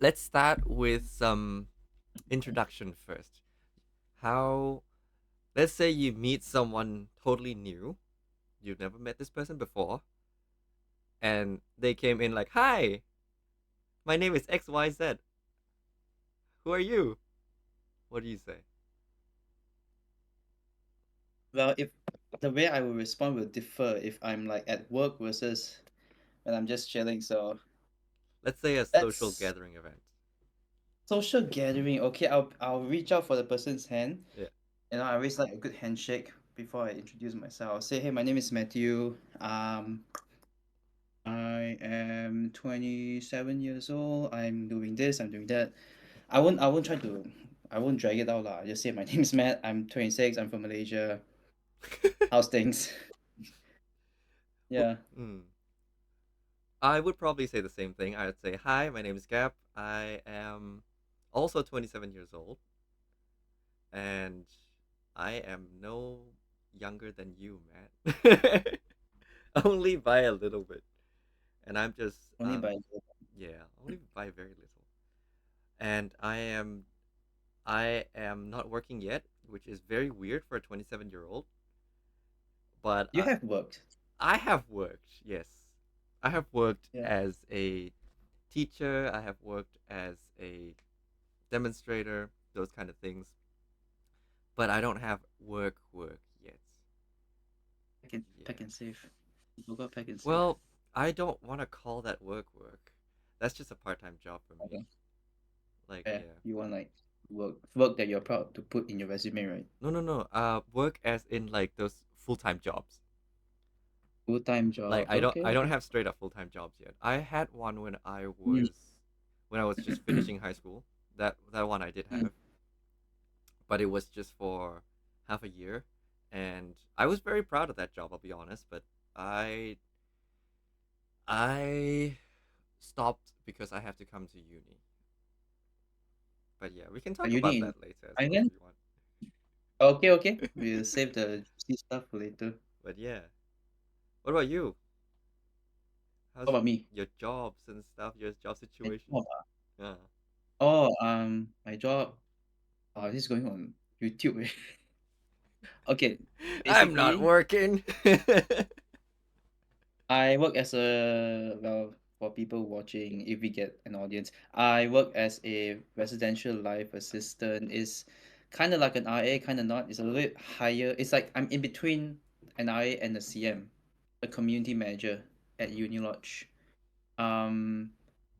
let's start with some introduction first. How, let's say you meet someone totally new, you've never met this person before, and they came in like, "Hi, my name is XYZ. Who are you?" What do you say? Well, if the way I will respond will differ if I'm like at work versus when I'm just chilling. So Let's say a social that's gathering event. social gathering. Okay, I'll reach out for the person's hand. Yeah. I always like a good handshake before I introduce myself. I'll say, hey, my name is Matthew. I am 27 years old. I'm doing this, I'm doing that. I won't drag it out lah. I just say my name is Matt. I'm 26. I'm from Malaysia. How's things? Who- Yeah. hmm. I would probably say the same thing. I would say, "Hi, my name is Gap. I am also 27 years old, and I am no younger than you, man. Only by a little bit. And I'm just, Only by yeah, only by very little. And I am not working yet, which is very weird for a 27-year-old. But you have worked. I have worked, yes. I have worked Yeah. as a teacher. I have worked as a demonstrator, those kind of things. But I don't have work yet. Pack Yeah. and save. You forgot pack and save. Well, I don't want to call that work. That's just a part-time job for me. Okay. Like, Yeah. yeah. You want like work that you're proud to put in your resume, right? No. Work as in like those full-time jobs. Full-time Like job. I don't Okay. have straight up full-time jobs yet. I had one Mm. when I was just finishing high school. That one I did Mm. have, but it was just for half a year, and I was very proud of that job. I'll be honest, but I I stopped because I have to come to uni. But yeah, we can Are talk you about in that later as well if Thailand? you want. Okay, okay. We'll save the juicy stuff for later. But yeah, what about you? What How's about me? your jobs and stuff? Your job My situation? job, Yeah. Oh, my job. This is going on YouTube. Okay, I'm not basically, working. I work as for people watching, if we get an audience, I work as a residential life assistant. Is kind of like an RA, kind of not. It's a little bit higher. It's like I'm in between an RA and a CM, a community manager at Uni Lodge. Um,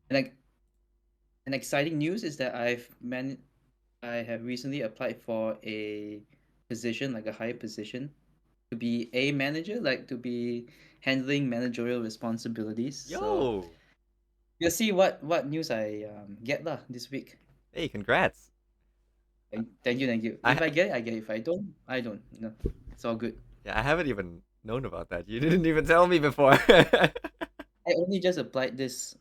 and like an exciting news is that I have recently applied for a position, like a higher position, to be a manager, like to be handling managerial responsibilities. So Yo. we'll see what news I get lah this week. Hey, congrats. Thank you, thank you. I If I get it, I get it. If I don't, I don't. No, it's all good. Yeah, I haven't even known about that. You didn't even tell me before. I only just applied this.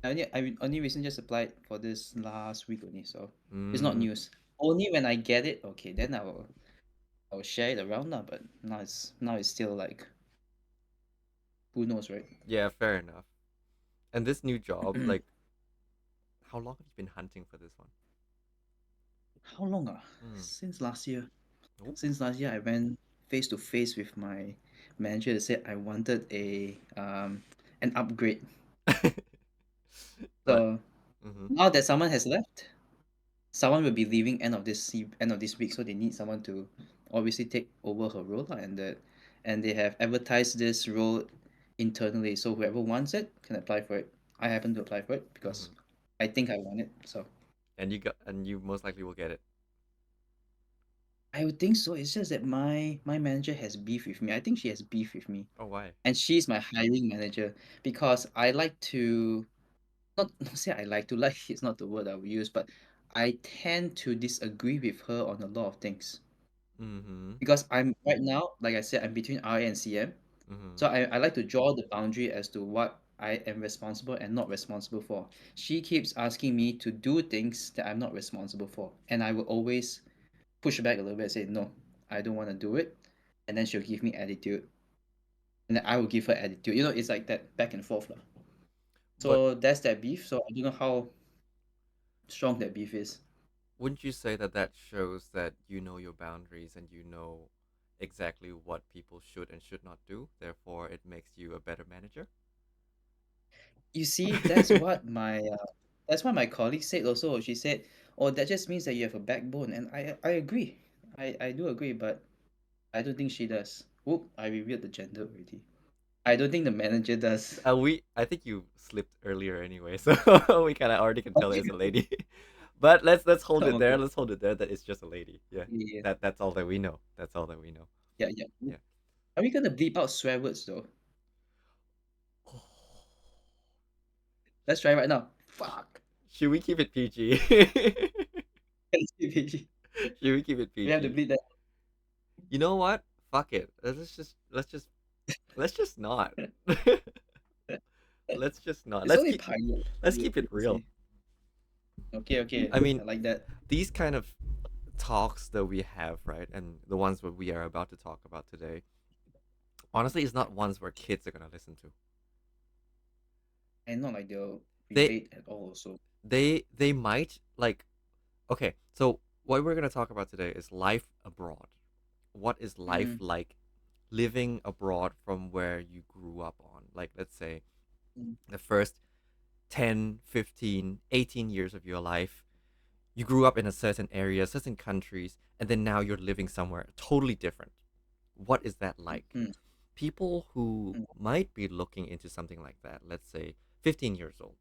I only recently just applied for this last week only, so it's not mm, news. Only when I get it, okay, then I will share it around lah. But now it's still like who knows, right? yeah, fair enough. And this new job, like, how long have you been hunting for this one? How long ah? Mm. Since last year. Oh. Since last year, I went face to face with my manager and said I wanted an upgrade. But So hmm now that someone has left, someone will be leaving end of this week, so they need someone to obviously take over her role lah, and they have advertised this role internally. So whoever wants it can apply for it. I happen to apply for it because hmm I think I want it. So and you most likely will get it. I would think so. It's just that my manager has beef with me. I think she has beef with me, Oh, why? and she's my hiring manager because I like to not say I like to like it's not the word I would use, but I tend to disagree with her on a lot of things Mm-hmm. because I'm right now, like I said, I'm between RA and CM, Mm-hmm. so I like to draw the boundary as to what I am responsible and not responsible for. She keeps asking me to do things that I'm not responsible for, and I will always push back a little bit and say no, I don't want to do it, and then she'll give me attitude, and then I will give her attitude. It's like that back and forth lah. But So that's that beef. So I don't know how. strong that beef is. Wouldn't you say that that shows that you know your boundaries and you know exactly what people should and should not do? Therefore, it makes you a better manager. You see, that's what my colleague said also. She said, "Oh, that just means that you have a backbone," and I agree. I do agree, but I don't think she does. Whoop! I revealed the gender already. I don't think the manager does. I think you slipped earlier anyway, so we kind of already can tell Okay, it's a lady. But let's hold it there. okay, Let's hold it there. That it's just a lady. Yeah, yeah, that's all that we know. That's all that we know. yeah, yeah. Yeah. Are we gonna bleep out swear words though? Let's try right now. Fuck. Should we keep it PG? Should we keep it We have to PG? bleep that. You know what? Fuck it. Let's just not. Let's just not. It's only pilot. Let's keep it real. Okay, okay. I mean, I like that. these kind of talks that we have, right, and the ones that we are about to talk about today, honestly, is not ones where kids are gonna listen to. And not like they'll They relate at all. So, they might like. Okay, so what we're gonna talk about today is life abroad. What is life mm, like living abroad from where you grew up on? Like, let's say mm, the first 10, 15, 18 years of your life, you grew up in a certain area, certain countries, and then now you're living somewhere totally different. What is that like? mm, People who mm, might be looking into something like that, let's say 15 years old,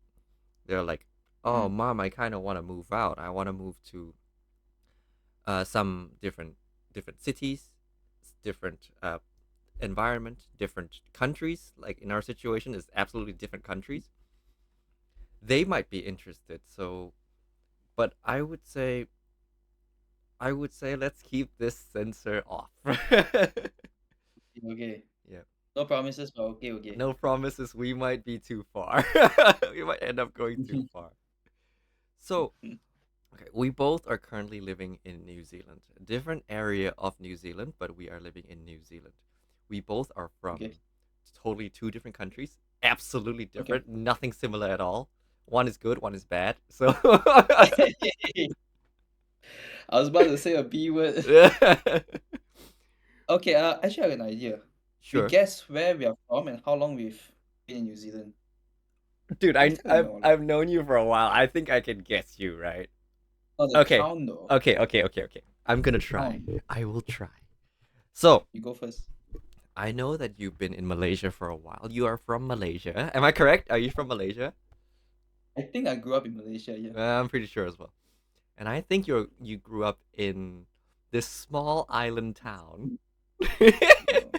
they're like, oh, mm, mom, I kind of want to move out. I want to move to some different cities, different environment, different countries. Like in our situation, is absolutely different countries. They might be interested. So, but I would say let's keep this censor off. okay. Yeah. No promises, but okay, okay. No promises. We might be too far. We might end up going too far. So, okay, we both are currently living in New Zealand, a different area of New Zealand, but we are living in New Zealand. We both are Okay, from totally two different countries, absolutely okay. different, nothing similar at all. One is good, one is bad. So, I was about to say a B word. yeah. Okay, actually, I have an idea. We Sure, guess where we are from and how long we've been in New Zealand. dude. It's kind of know, like, I've known you for a while. I think I can guess you, right? not the Okay, town though. okay. I'm gonna try. Town. I will try. So, You go first. I know that you've been in Malaysia for a while. You are from Malaysia. Am I correct? Are you from Malaysia? I think I grew up in Malaysia, yeah. I'm pretty sure as well. And I think you grew up in this small island town. No, no.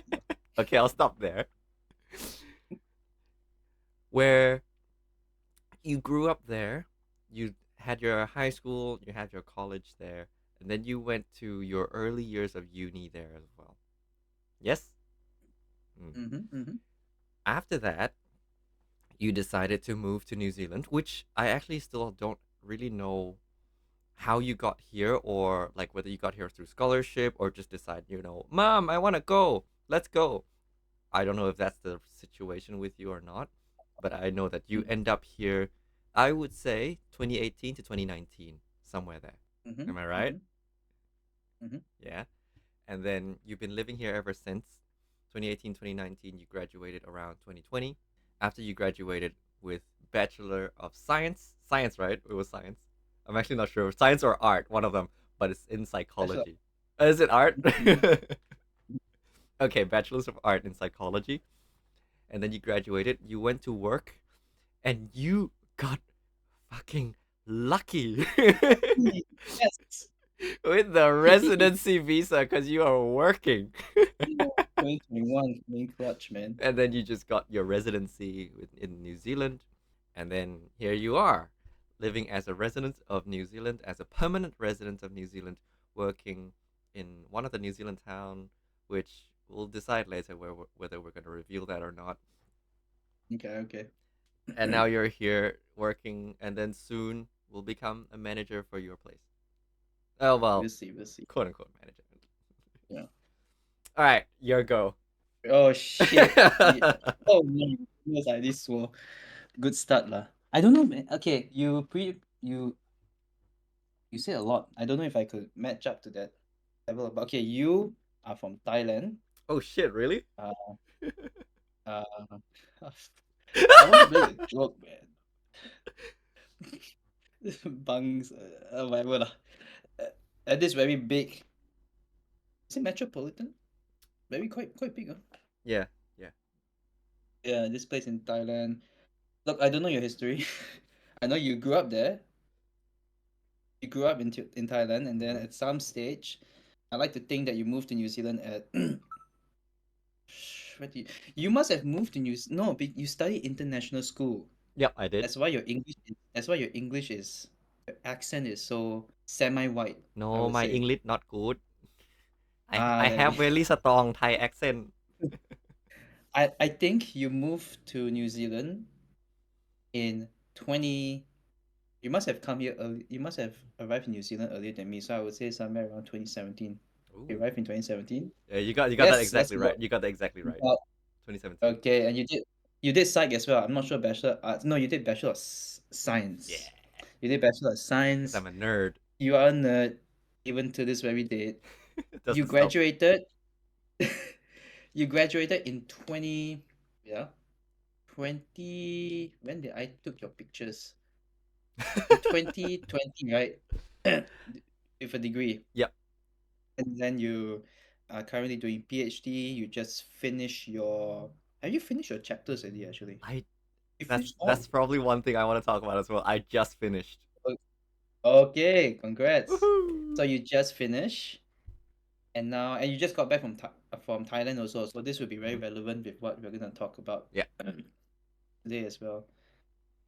Okay, I'll stop there. Where you grew up there, you had your high school, you had your college there, and then you went to your early years of uni there as well. Yes? Mm. Mm-hmm, mm-hmm. After that, you decided to move to New Zealand, which I actually still don't really know how you got here, or like whether you got here through scholarship or just decide, mom, I want to go. Let's go. I don't know if that's the situation with you or not, but I know that you end up here, I would say 2018 to 2019, somewhere there. Mm-hmm, Am I right? mm-hmm, mm-hmm. Yeah. And then you've been living here ever since 2018, 2019. You graduated around 2020. After you graduated with Bachelor of Science, right? It was science. I'm actually not sure. Science or art, one of them, but it's in Bachelor. psychology. Is it art? Mm-hmm. Okay, Bachelor's of Art in Psychology. And then you graduated. You went to work, and you got fucking lucky Yes. with the residency visa because you are working. 2021, main clutch, man. And then you just got your residency in New Zealand, and then here you are, living as a resident of New Zealand, as a permanent resident of New Zealand, working in one of the New Zealand town, which we'll decide later whether we're going to reveal that or not. Okay, okay. And now you're here working, and then soon will become a manager for your place. Oh well, We'll see, we'll see. quote unquote manager. Yeah. All right, your go. Oh shit. Oh my goodness, I this swore. Good start lah. I don't know, man. Okay, you You say a lot. I don't know if I could match up to that level. But okay, you are from Thailand. Oh shit, really? Uh, uh, I want to make a joke, man. Bungs, whatever lah. At this very big, is it metropolitan? Very quite big, huh? Yeah, yeah. Yeah, this place in Thailand. Look, I don't know your history. I know you grew up there. You grew up in Thailand, and then Hmm. at some stage, I like to think that you moved to New Zealand at. What do you must have moved to no, but you studied international school. Yep, I did. That's why your English is your accent is so semi-white, I No, would my say. English not good. Ah, I there have we really strong Thai accent. I think you moved to New Zealand in 20 you must have come here early you must have arrived in New Zealand earlier than me, so I would say somewhere around 2017. You Ooh. arrived in 2017? Yeah, you got that Yes, that's exactly what. right. You got that exactly right. uh, 2017. okay, and you did psych as well. I'm not sure bachelor arts. No, you did bachelor of Yeah, science. You did bachelor of because science. I'm a nerd. You are a nerd even to this very date. It You doesn't stop. graduated you graduated in 20, yeah, 20, when did I took your pictures? In 2020, right? With a degree. Yep. And then you are currently doing PhD. You just finish your. Have you finished your chapters already, actually? I You that's finished that's all. probably one thing I want to talk about as well. I just finished. O- Okay, congrats. So Woohoo! you just finished, and you just got back from Thailand also. So this will be very Mhm. relevant with what we're gonna talk about Yeah, today as well.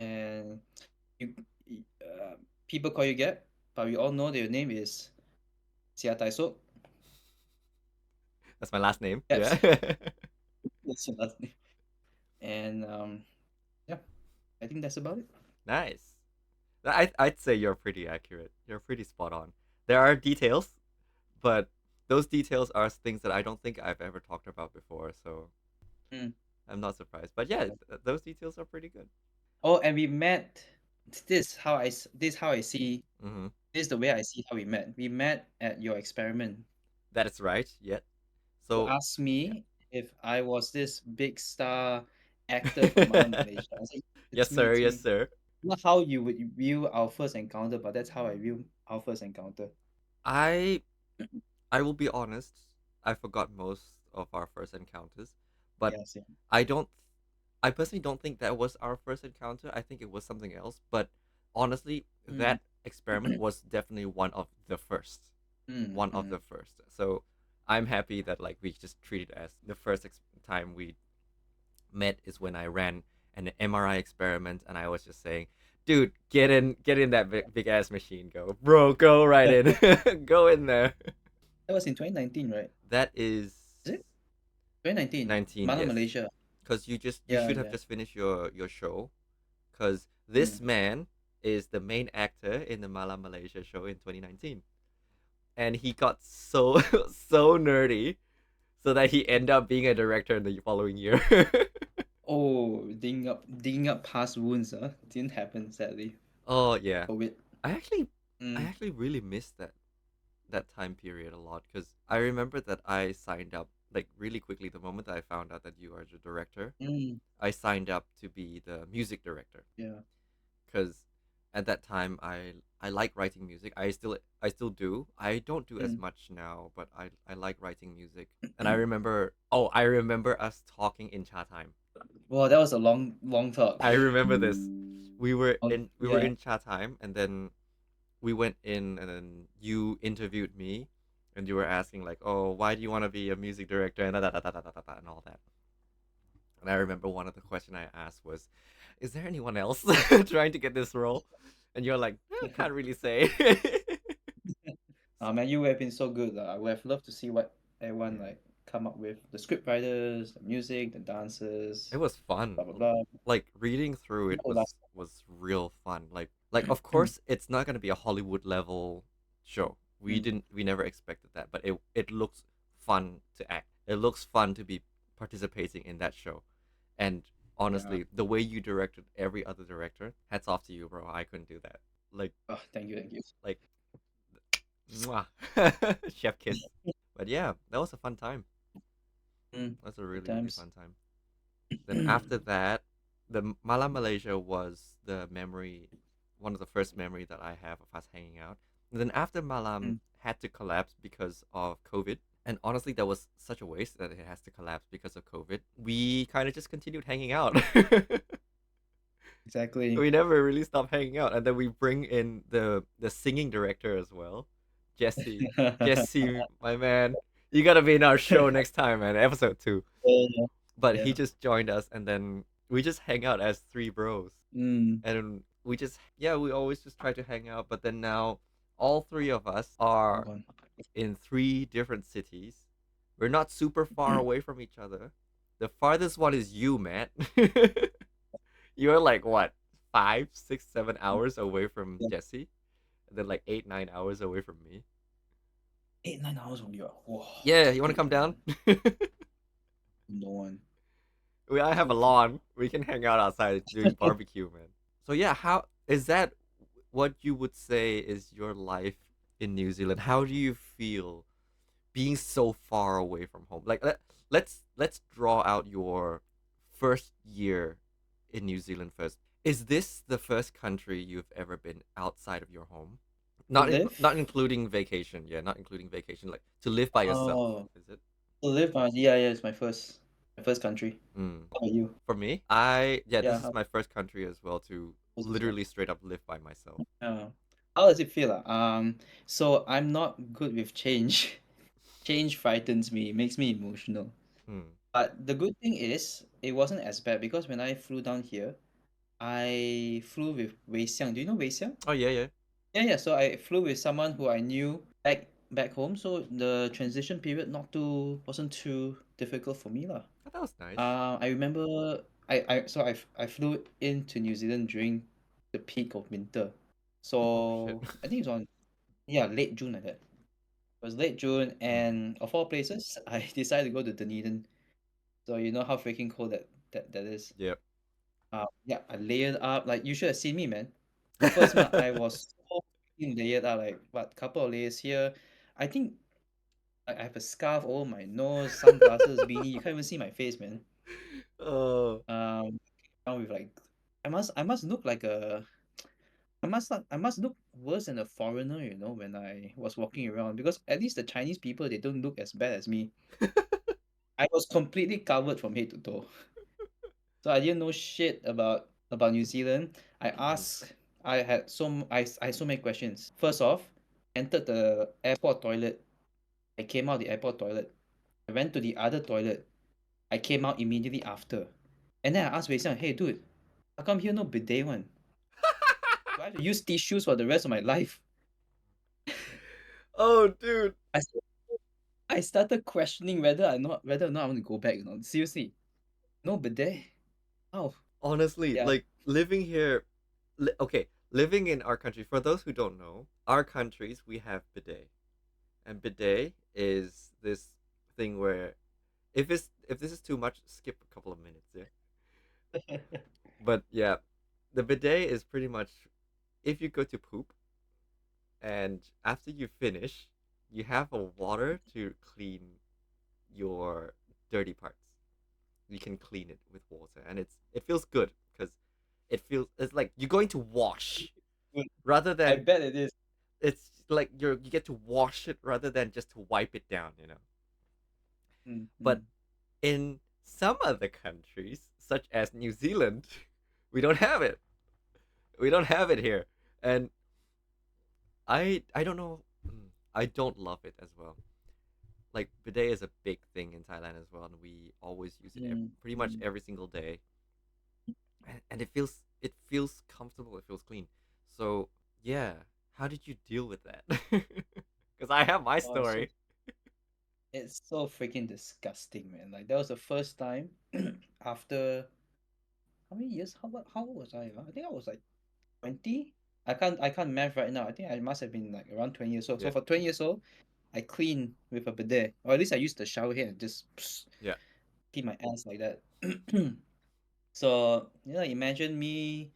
And you, people call you Gap, but we all know that your name is Sia Tai Sok. that's my last name. Gaps. Yeah. That's your last name. And yeah, I think that's about it. Nice. I'd say you're pretty accurate. You're pretty spot on. There are details, but those details are things that I don't think I've ever talked about before, so Mm, I'm not surprised. But yeah, yeah. those details are pretty good. Oh, and we met. This how I see. Hmm. This is the way I see how we met. We met at your experiment. That is right. Yet. You So asked yeah. me if I was this big star actor from Malam Malaysia. I said, Yes, it's me, sir. it's Yes, me. sir. Not how you would view our first encounter, but that's how I view our first encounter. I I will be honest. I forgot most of our first encounters, but Yeah, same. I don't. I personally don't think that was our first encounter. I think it was something else. But honestly, Mm, that experiment was definitely one of the first. mm, One of mm. the first. So I'm happy that like we just treat it as the first time we met is when I ran an MRI experiment, and I was just saying, "Dude, get in that big ass machine, go, bro, go right in, go in there." That was in 2019, right? That is Is it? 2019. 19, Malam yes, Malaysia. because you Yeah, should have yeah. just finished your show, because Mm. this man is the main actor in the Malam Malaysia show in 2019, and he got so so nerdy, so that he ended up being a director in the following year. Oh, digging up past wounds, huh? Didn't happen, sadly. Oh yeah, COVID. I actually I Mm, actually really missed that time period a lot, because I remember that I signed up like really quickly the moment that I found out that you are the director. mm, I signed up to be the music director, yeah. because at that time I like writing music. I still do. I don't do as Mm. much now, but I like writing music. And I remember us talking in chat time. Well, that was a long, long talk. I remember this. We were in we were Yeah. in chat time, and then we went in, and then you interviewed me, and you were asking like, "Oh, why do you want to be a music director?" and and all that. And I remember one of the question I asked was, "Is there anyone else trying to get this role?" And you're like, "Can't really say." Man, you have been so good. I would have loved to see what everyone Yeah. like come up with. The script writers, the music, the It dancers, was fun. blah blah blah. Like reading through it No was last. was real fun. Like of course it's not gonna be a Hollywood level show. We Mm, didn't we never expected that, but it looks fun to act. It looks fun to be participating in that show. And yeah. honestly, the way you directed every other director, hats off to you, bro. I couldn't do that. Like Oh, thank you, thank you. like Mwah. Chef kiss. But yeah, that was a fun time. Mm, That's a good really, really times. fun time. Then after that, the Malam Malaysia was the memory, one of the first memory that I have of us hanging out. And then after Malam Mm, had to collapse because of COVID, and honestly, that was such a waste that it has to collapse because of COVID. We kind of just continued hanging out. exactly. We never really stopped hanging out, and then we bring in the singing director as well, Jesse. Jesse, my man, you gotta be in our show next time, man. Episode 2. Yeah, But he yeah. just joined us, and then we just hang out as three bros, Mm, and we just, yeah, we always just try to hang out. But then now all three of us hold are on. in three different cities. We're not super far away from each other. The farthest one is you, Matt. You're like what, 5, 6, 7 hours away from Yeah. Jesse, and then like 8, 9 hours away from me. 8, 9 hours from you. Whoa, Yeah, that's you want to big, come down? man. No one. I have So a far. lawn. We can hang out outside doing barbecue, man. So yeah, how is that? What you would say is your life in New Zealand? How do you feel being so far away from home? Like let's draw out your first year in New Zealand first. Is this the first country you've ever been outside of your home? To Not live? including vacation. Yeah, not including vacation. Like to live by yourself. Oh, Is it? to live, yeah, yeah, it's my first country. Mm. How about you? For me, I yeah, this Yeah, is my first country as well to how's this one? literally straight up live by myself. Uh, how does it feel? So I'm not good with change. Change frightens me, makes me emotional. Hmm. But the good thing is, it wasn't as bad because when I flew down here, I flew with Wei Xiang. Do you know Wei Xiang? Oh yeah, yeah. Yeah, yeah. So I flew with someone who I knew back home. So the transition period wasn't too difficult for me lah. Oh, that was nice. I remember I flew into New Zealand during the peak of winter. Oh shit. So I think it's on, yeah, late June like that. It was late June, Hmm. and of all places, I decided to go to Dunedin. So you know how freaking cold that is. Yep. Yeah, I layered up. Like you should have seen me, man. The first month I was so freaking layered up, like what couple of layers here. I think I have a scarf over my nose, sunglasses, beanie. You can't even see my face, man. Oh. Now with like, I must look like a I must look worse than a foreigner, when I was walking around because at least the Chinese people they don't look as bad as me. I was completely covered from head to toe. So I didn't know shit about New Zealand. I Hmm. asked I had so many questions. First off, entered the airport toilet. I came out the airport toilet. I went to the other toilet. I came out immediately after. And then I asked Wei Xiang, hey dude, how come here no bidet one? Do I have to use tissues for the rest of my life? Oh, dude. I, s- I started questioning whether or not I want to go back. Seriously, no bidet. Oh, Honestly, yeah. like living here. Okay, living in our country. For those who don't know, our countries we have bidet, and bidet is this thing where if this is too much, skip a couple of minutes. Yeah. But yeah, the bidet is pretty much if you go to poop and after you finish, you have a water to clean your dirty parts. You can clean it with water, and it feels good because it's like you're going to wash Good. rather I than bet it is. it's like you get to wash it rather than just to wipe it down. But Mm-hmm. in some other countries, such as New Zealand, we don't have it. We don't have it here, and I don't know. I don't love it as well. Like bidet is a big thing in Thailand as well, and we always use it pretty much Mm-hmm. every single day, and it feels comfortable. It feels clean. So yeah, how did you deal with that? Because I have my Oh, story. it's so freaking disgusting, man. Like that was the first time after how many years? How old was I? I think I was like 20. I can't math right now. I think I must have been like around 20 years old. So Yeah, for 20 years old, I clean with a bidet, or at least I used the shower head and just yeah. keep my ass like that. So imagine me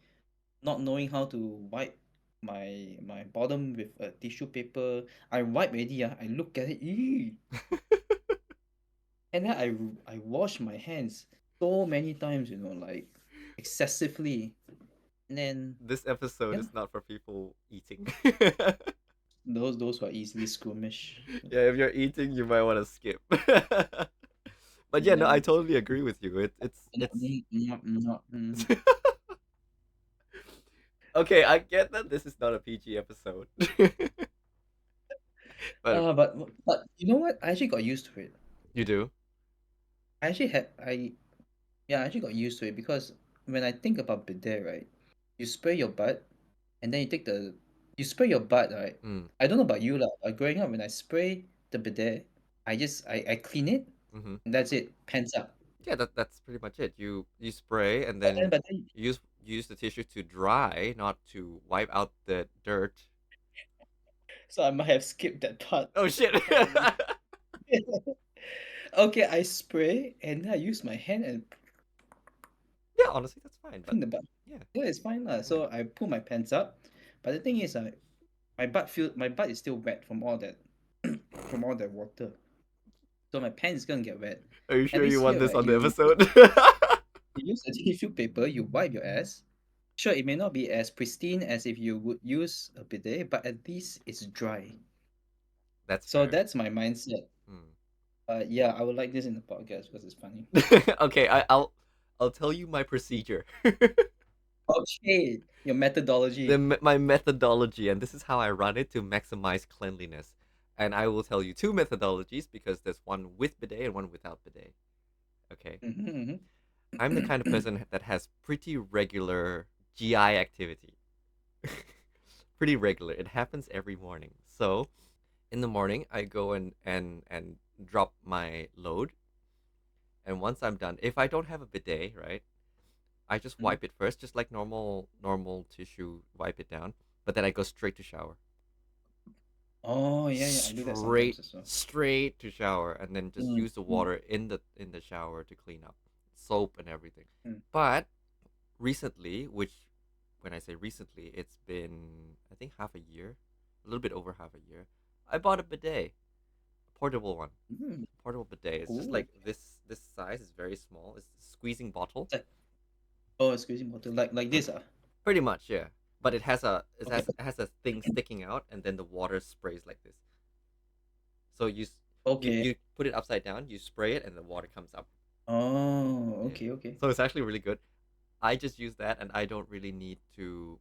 not knowing how to wipe my bottom with a tissue paper. I wipe already. I look at it, and then I wash my hands so many times, like excessively. And then This episode yeah, is not for people eating. those who are easily squeamish. Yeah, if you're eating, you might want to skip. But yeah, no, Yeah. I totally agree with you. It's okay. I get that this is not a PG episode, but But you know what? I actually got used to it. you do. I actually had I actually got used to it because when I think about bidet, right, you spray your butt and then you spray your butt, right? Mm, I don't know about you lah, but growing up when I spray the bidet, I clean it mm-hmm. and that's it, pants up. Yeah, that's pretty much it. You spray and But then then but then you use the tissue to dry, not to wipe out the dirt. so I might have skipped that part. Oh shit. Apparently. Okay, I spray and then I use my hand and Yeah, honestly, that's fine. But clean the butt. yeah, Yeah, it's fine lah. yeah. So I pull my pants up, but the thing is, my butt is still wet from all that from all that water. So my pants is gonna get wet. Are you At sure you least want here, this right? on the You episode? use a tissue paper, you wipe your ass. Sure, it may not be as pristine as if you would use a bidet, but at least it's dry. That's So fair. that's my mindset. Yeah, I would like this in the podcast because it's funny. Okay, I'll tell you my procedure. Okay, your methodology. My methodology, and this is how I run it to maximize cleanliness. And I will tell you two methodologies because there's one with bidet and one without bidet. Okay. Mm-hmm, I'm the kind of mm-hmm. person that has pretty regular GI activity. Pretty regular. It happens every morning. So in the morning, I go and drop my load. And once I'm done, if I don't have a bidet, right, I just wipe it first, just like normal tissue, wipe it down. But then I go straight to shower. Oh yeah, I do that sometimes as well. Straight to shower, and then just Mm, use the mm, water in the shower to clean up, soap and everything. mm. But recently, which when I say recently, it's been I think half a year, a little bit over half a year. I bought a bidet, a portable one, Mm. portable bidet. It's just Cool. like this size. It's very small. It's a squeezing bottle. It's like, oh, a squeezing bottle, like this, ah. Pretty much, yeah. But Okay. it has a thing sticking out, and then the water sprays like this. So Okay. you put it upside down, you spray it, and the water comes up. Oh, Yeah. okay, okay. So it's actually really good. I just use that, and I don't really need to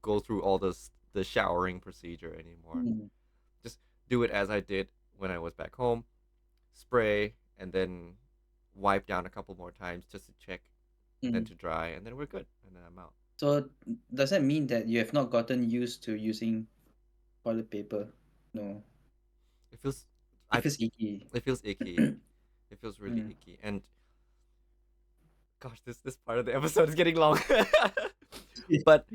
go through all the showering procedure anymore. Mm, Just do it as I did when I was back home. Spray and then wipe down a couple more times just to check, and then mm. to dry, and then we're good, and then I'm out. So does that mean that you have not gotten used to using toilet paper? No, It feels it I feels icky. it feels icky. It feels really Mm. icky. And gosh, this part of the episode is getting long. But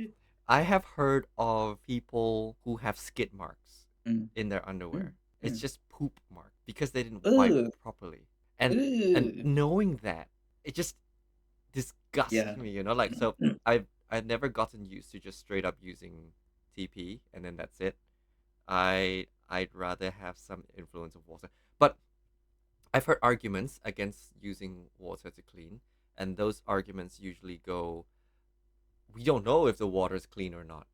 I have heard of people who have skid marks Mm, in their mm, underwear. It's mm. just poop mark because they didn't wipe Ugh, properly. And ugh. knowing that, it just disgusts Yeah. me, like so I've never gotten used to just straight up using TP and then that's it. I'd rather have some influence of water. But I've heard arguments against using water to clean, and those arguments usually go, we don't know if the water is clean or not.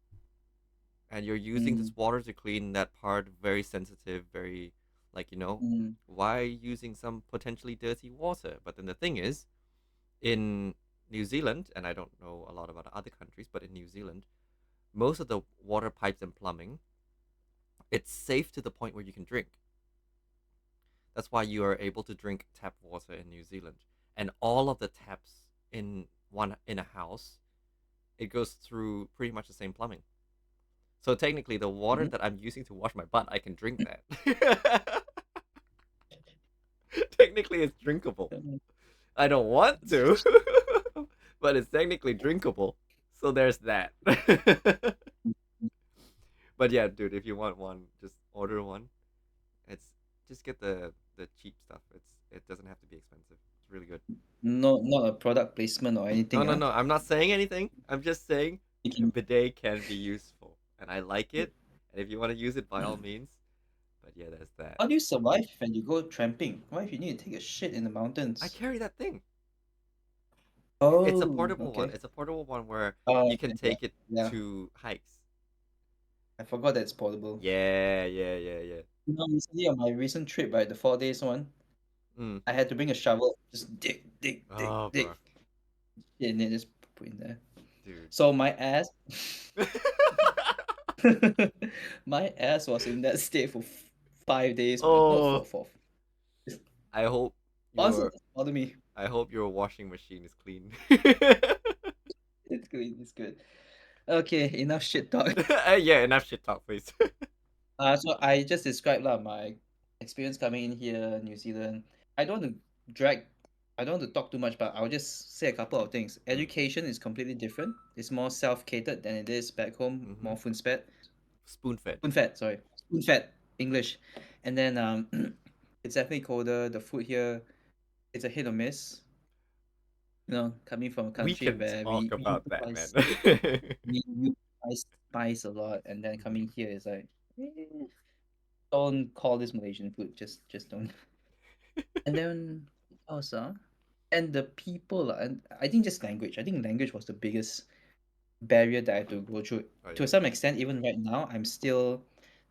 And you're using Mm, this water to clean that part, very sensitive, very, like, mm, why are you using some potentially dirty water? But then the thing is, in New Zealand, and I don't know a lot about other countries, but in New Zealand, most of the water pipes and plumbing, it's safe to the point where you can drink. That's why you are able to drink tap water in New Zealand. And all of the taps in a house, it goes through pretty much the same plumbing. So technically the water mhm. that I'm using to wash my butt, I can drink that. Technically it's drinkable. I don't want to, but it's technically drinkable. So there's that. But yeah, dude, if you want one, just order one. It's just get the cheap stuff. It doesn't have to be expensive. It's really good. No, not a product placement or No, anything, no, ah. no. I'm not saying anything. I'm just saying a Making bidet can be useful. and I like it. And if you want to use it, by all means. But yeah, there's that. How do you survive when you go tramping? What if you need to take a shit in the I mountains? carry that thing. It's a Oh, portable one. okay. It's a portable one where Oh, you can yeah, take it yeah. to hikes. I forgot that it's portable. Yeah, yeah, yeah, yeah. You know, recently on my recent trip, right, the 4 days one, Mm. I had to bring a shovel, just dig, dig, dig, Oh, dig, bro, and then just put in there. dude. So my ass, my ass was in that state for 5 days, man. Not Oh, four, four. I hope Honestly, your it doesn't bother me. I hope your washing machine is clean. It's good. It's good. Okay, enough shit talk. Yeah, enough shit talk, please. So I just described lah my experience coming in here, New Zealand. I don't want to drag, I don't want to talk too much, but I'll just say a couple of things. Mm. Education is completely different. It's more self-catered than it is back home, Mm-hmm. more spoon-fed. Spoon fed. Spoon-fed, sorry. Spoon-fed English. And then it's definitely colder. The food here, it's a hit or miss. You know, coming from a We country can where talk we about that, man. utilize we utilize spice a lot, and then Mhm. coming here is like, don't call this Malaysian food. Just don't. And then what else, and the people, and I think just language. I think language was the biggest barrier that I had to go through. Oh To yeah, some extent, even right now, I'm still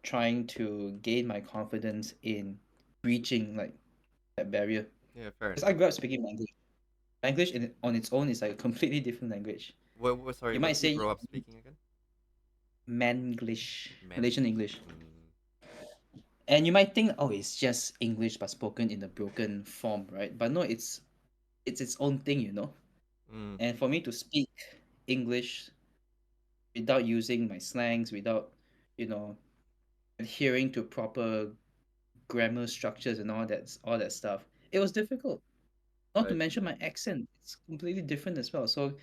trying to gain my confidence in breaching like that barrier. yeah, fair Because I enough. grew up speaking language. Language on its own is like a completely different language. Sorry, You what might did you say grow up speaking again? Manglish, Malaysian Manglish. English. And you might think, oh, it's just English but spoken in a broken form, right? But no, it's its own thing, you know. Mm. And for me to speak English without using my slangs, without, you know, adhering to proper grammar structures and all that stuff, it was difficult. Not to Right. mention my accent, it's completely different as well. So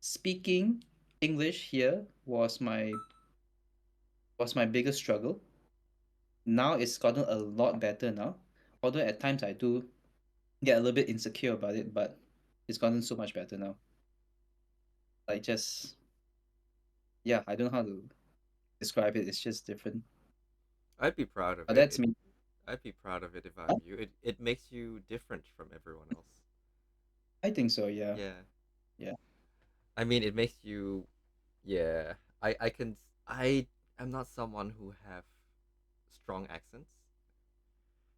speaking English here was my biggest struggle. Now it's gotten a lot better now. Although at times I do get a little bit insecure about it, but it's gotten so much better now. Like just yeah, I don't know how to describe it. It's just different. I'd be proud of But it. that's me. I'd be proud of it if Huh? I'm you. It makes you different from everyone else. I think so. Yeah, Yeah. yeah. I mean, it makes you. Yeah. I can. I am not someone who have strong accents.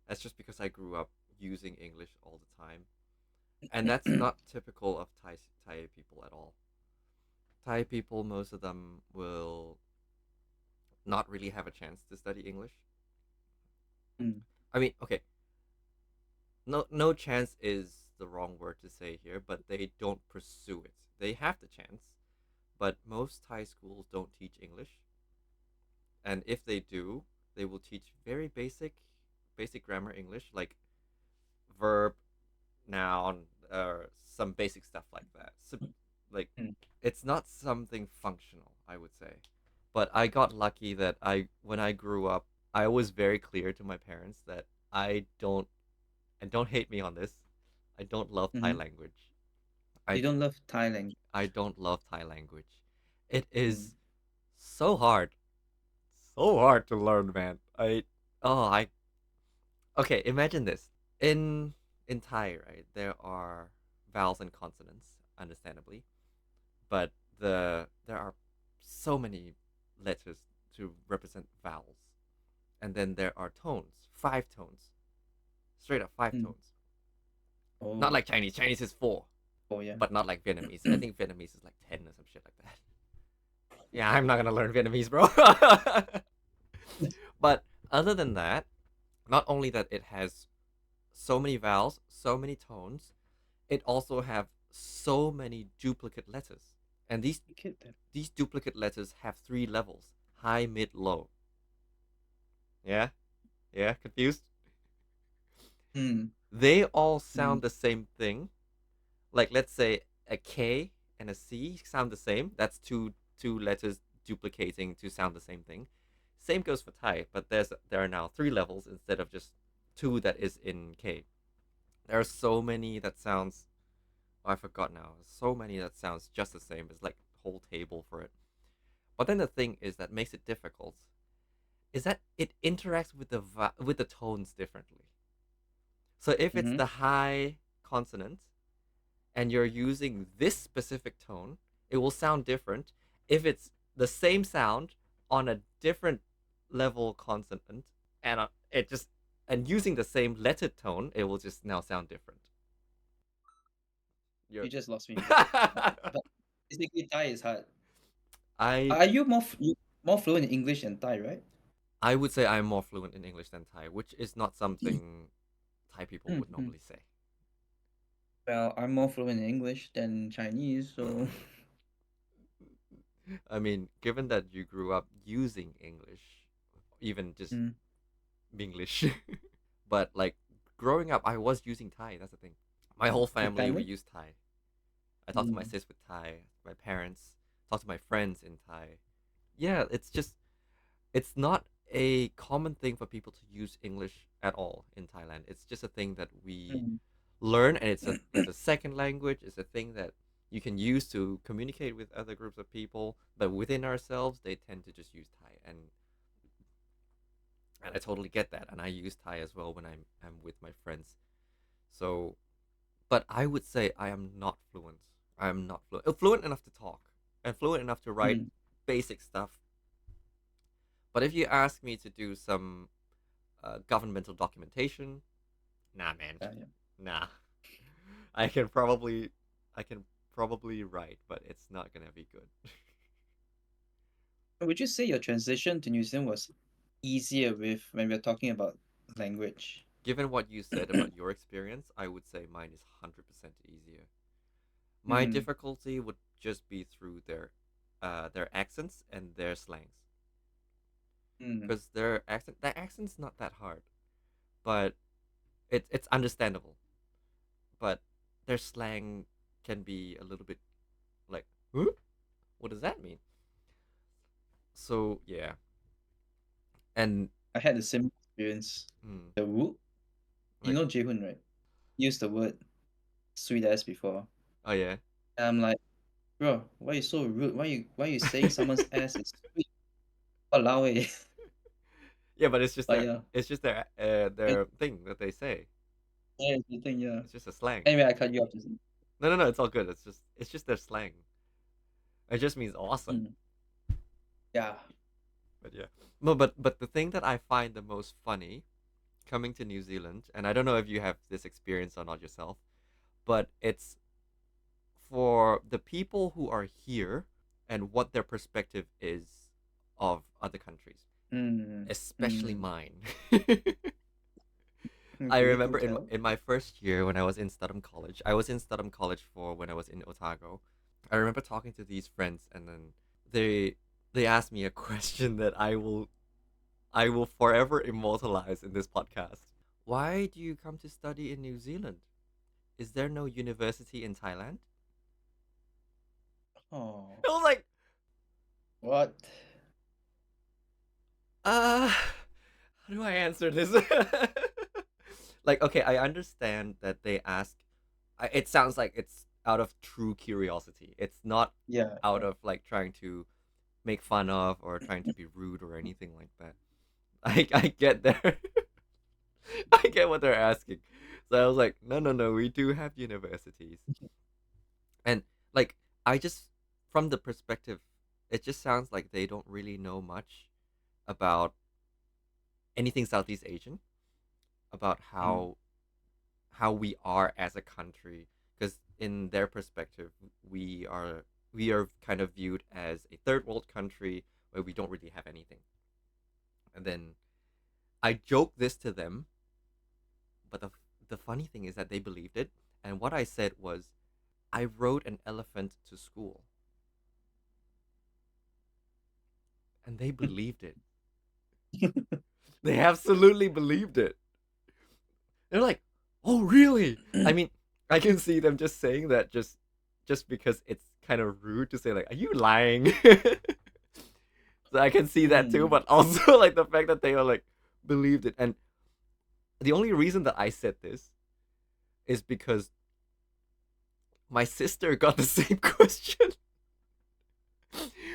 That's just because I grew up using English all the time, and that's not typical of Thai people at all. Thai people, most of them will not really have a chance to study English. Mm, I mean, okay, no chance is the wrong word to say here, but they don't pursue it. They have the chance, but most Thai schools don't teach English, and if they do, they will teach very basic grammar English, like verb, noun, or some basic stuff like that. So, like, mm, it's not something functional, I would say. But I got lucky that when I grew up, I was very clear to my parents that I don't, and don't hate me on this, I don't love Thai mm-hmm. language. I You don't love Thai language. I don't love Thai language. It Mm, is so hard, so hard to learn, man. I okay. Imagine this in Thai, right? There are vowels and consonants, understandably, but there are so many letters to represent vowels, and then there are tones, 5 tones, straight up five mm. tones. Not Oh, like Chinese. Chinese is four, oh yeah. but not like Vietnamese. I think Vietnamese is like 10 or some shit like that. Yeah, I'm not gonna learn Vietnamese, bro. But other than that, not only that it has so many vowels, so many tones, it also have so many duplicate letters. And Kid that. these duplicate letters have 3 levels: high, mid, low. Yeah? Yeah, confused? Mm, They all mm, sound the same thing. Like let's say a K and a C sound the same. That's two letters duplicating to sound the same thing. Same goes for Thai, but there are now 3 levels instead of just two that is in K. There are so many that sounds, oh, I forgot now. So many that sounds just the same. It's like a whole table for it. But then the thing is that makes it difficult is that it interacts with with the tones differently. So if it's Mm-hmm. the high consonant and you're using this specific tone, it will sound different. If it's the same sound on a different level consonant and it just and using the same lettered tone, it will just now sound different. You You're just lost me. But basically, Thai is hard. I Are you more fluent in English than Thai, right? I would say I'm more fluent in English than Thai, which is not something Thai people would Mhm. normally say. Well, I'm more fluent in English than Chinese, so I mean, given that you grew up using English, even just mm. English, but like growing up, I was using Thai. That's the thing. My whole Your family we family? use Thai. I talk to my Mm. sis with Thai, my parents, talk to my friends in Thai. Yeah, it's just it's not a common thing for people to use English at all in Thailand. It's just a thing that we Mm. learn, and it's a second language. It's a thing that you can use to communicate with other groups of people. But within ourselves, they tend to just use Thai, and I totally get that. And I use Thai as well when I'm with my friends. So, but I would say I am not fluent. I am not fluent. Fluent enough to talk and fluent enough to write Mm. basic stuff. But if you ask me to do some governmental documentation, nah, man, Yeah, yeah. nah. I can probably, I can probably write, but it's not gonna be good. Would you say your transition to New Zealand was easier with when we're talking about language? Given what you said about your experience, I would say mine is 100% easier. My Mm. difficulty would just be through their accents and their slangs, Mm. because their accent's not that hard, but it's understandable. But their slang can be a little bit like, huh? What does that mean? So yeah, and I had the same experience. mm, The Wu, you like, know Jae-hoon, right? Used the word sweet ass before. oh yeah, And I'm like, bro, why you so rude? Why you saying someone's ass is sweet? Walao eh. yeah, but it's just But yeah, it, their thing that they say. yeah, it's the thing, yeah. It's just a slang. Anyway, I cut you off just now. No, no, no, it's all good. It's just their slang. It just means awesome. Mm. Yeah. But yeah, no, but the thing that I find the most funny coming to New Zealand, and I don't know if you have this experience or not yourself, but it's for the people who are here and what their perspective is of other countries, Mm. especially Mm. mine. I Okay, do remember tell. in my first year when I was in Studham College, I was in Studham College for when I was in Otago. I remember talking to these friends, and then they they asked me a question that I will forever immortalize in this podcast. Why do you come to study in New Zealand? Is there no university in Thailand? Oh, I was like, what? how do I answer this? Like, okay, I understand that they ask. It sounds like it's out of true curiosity. It's not Yeah, out yeah. of like trying to make fun of or trying to be rude or anything like that. I get there. I get what they're asking. So I was like, no, no, no, we do have universities. And like, I just, from the perspective, it just sounds like they don't really know much about anything Southeast Asian, about Mm. how we are as a country. Because in their perspective, we are we are kind of viewed as a third world country where we don't really have anything. And then I joked this to them, but the funny thing is that they believed it. And what I said was, I rode an elephant to school, and they believed it. They absolutely believed it. They're like, "Oh, really?" I mean, I can see them just saying that just because it's kind of rude to say like, "Are you lying?" So I can see that too, Mm. but also like the fact that they are like believed it. And the only reason that I said this is because my sister got the same question.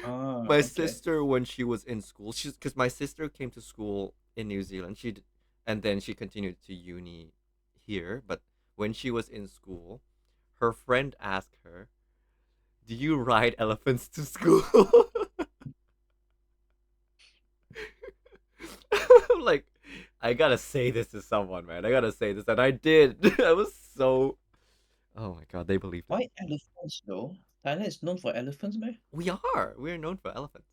Oh, My okay. sister, when she was in school, she's because my sister came to school in New Zealand. And then she continued to uni here. But when she was in school, her friend asked her, "Do you ride elephants to school?" I'm like, I gotta say this to someone, man. I gotta say this, and I did. I was so. Oh my god, they believed it. Why elephants though? Thailand is known for elephants, man. We are. We are known for elephants.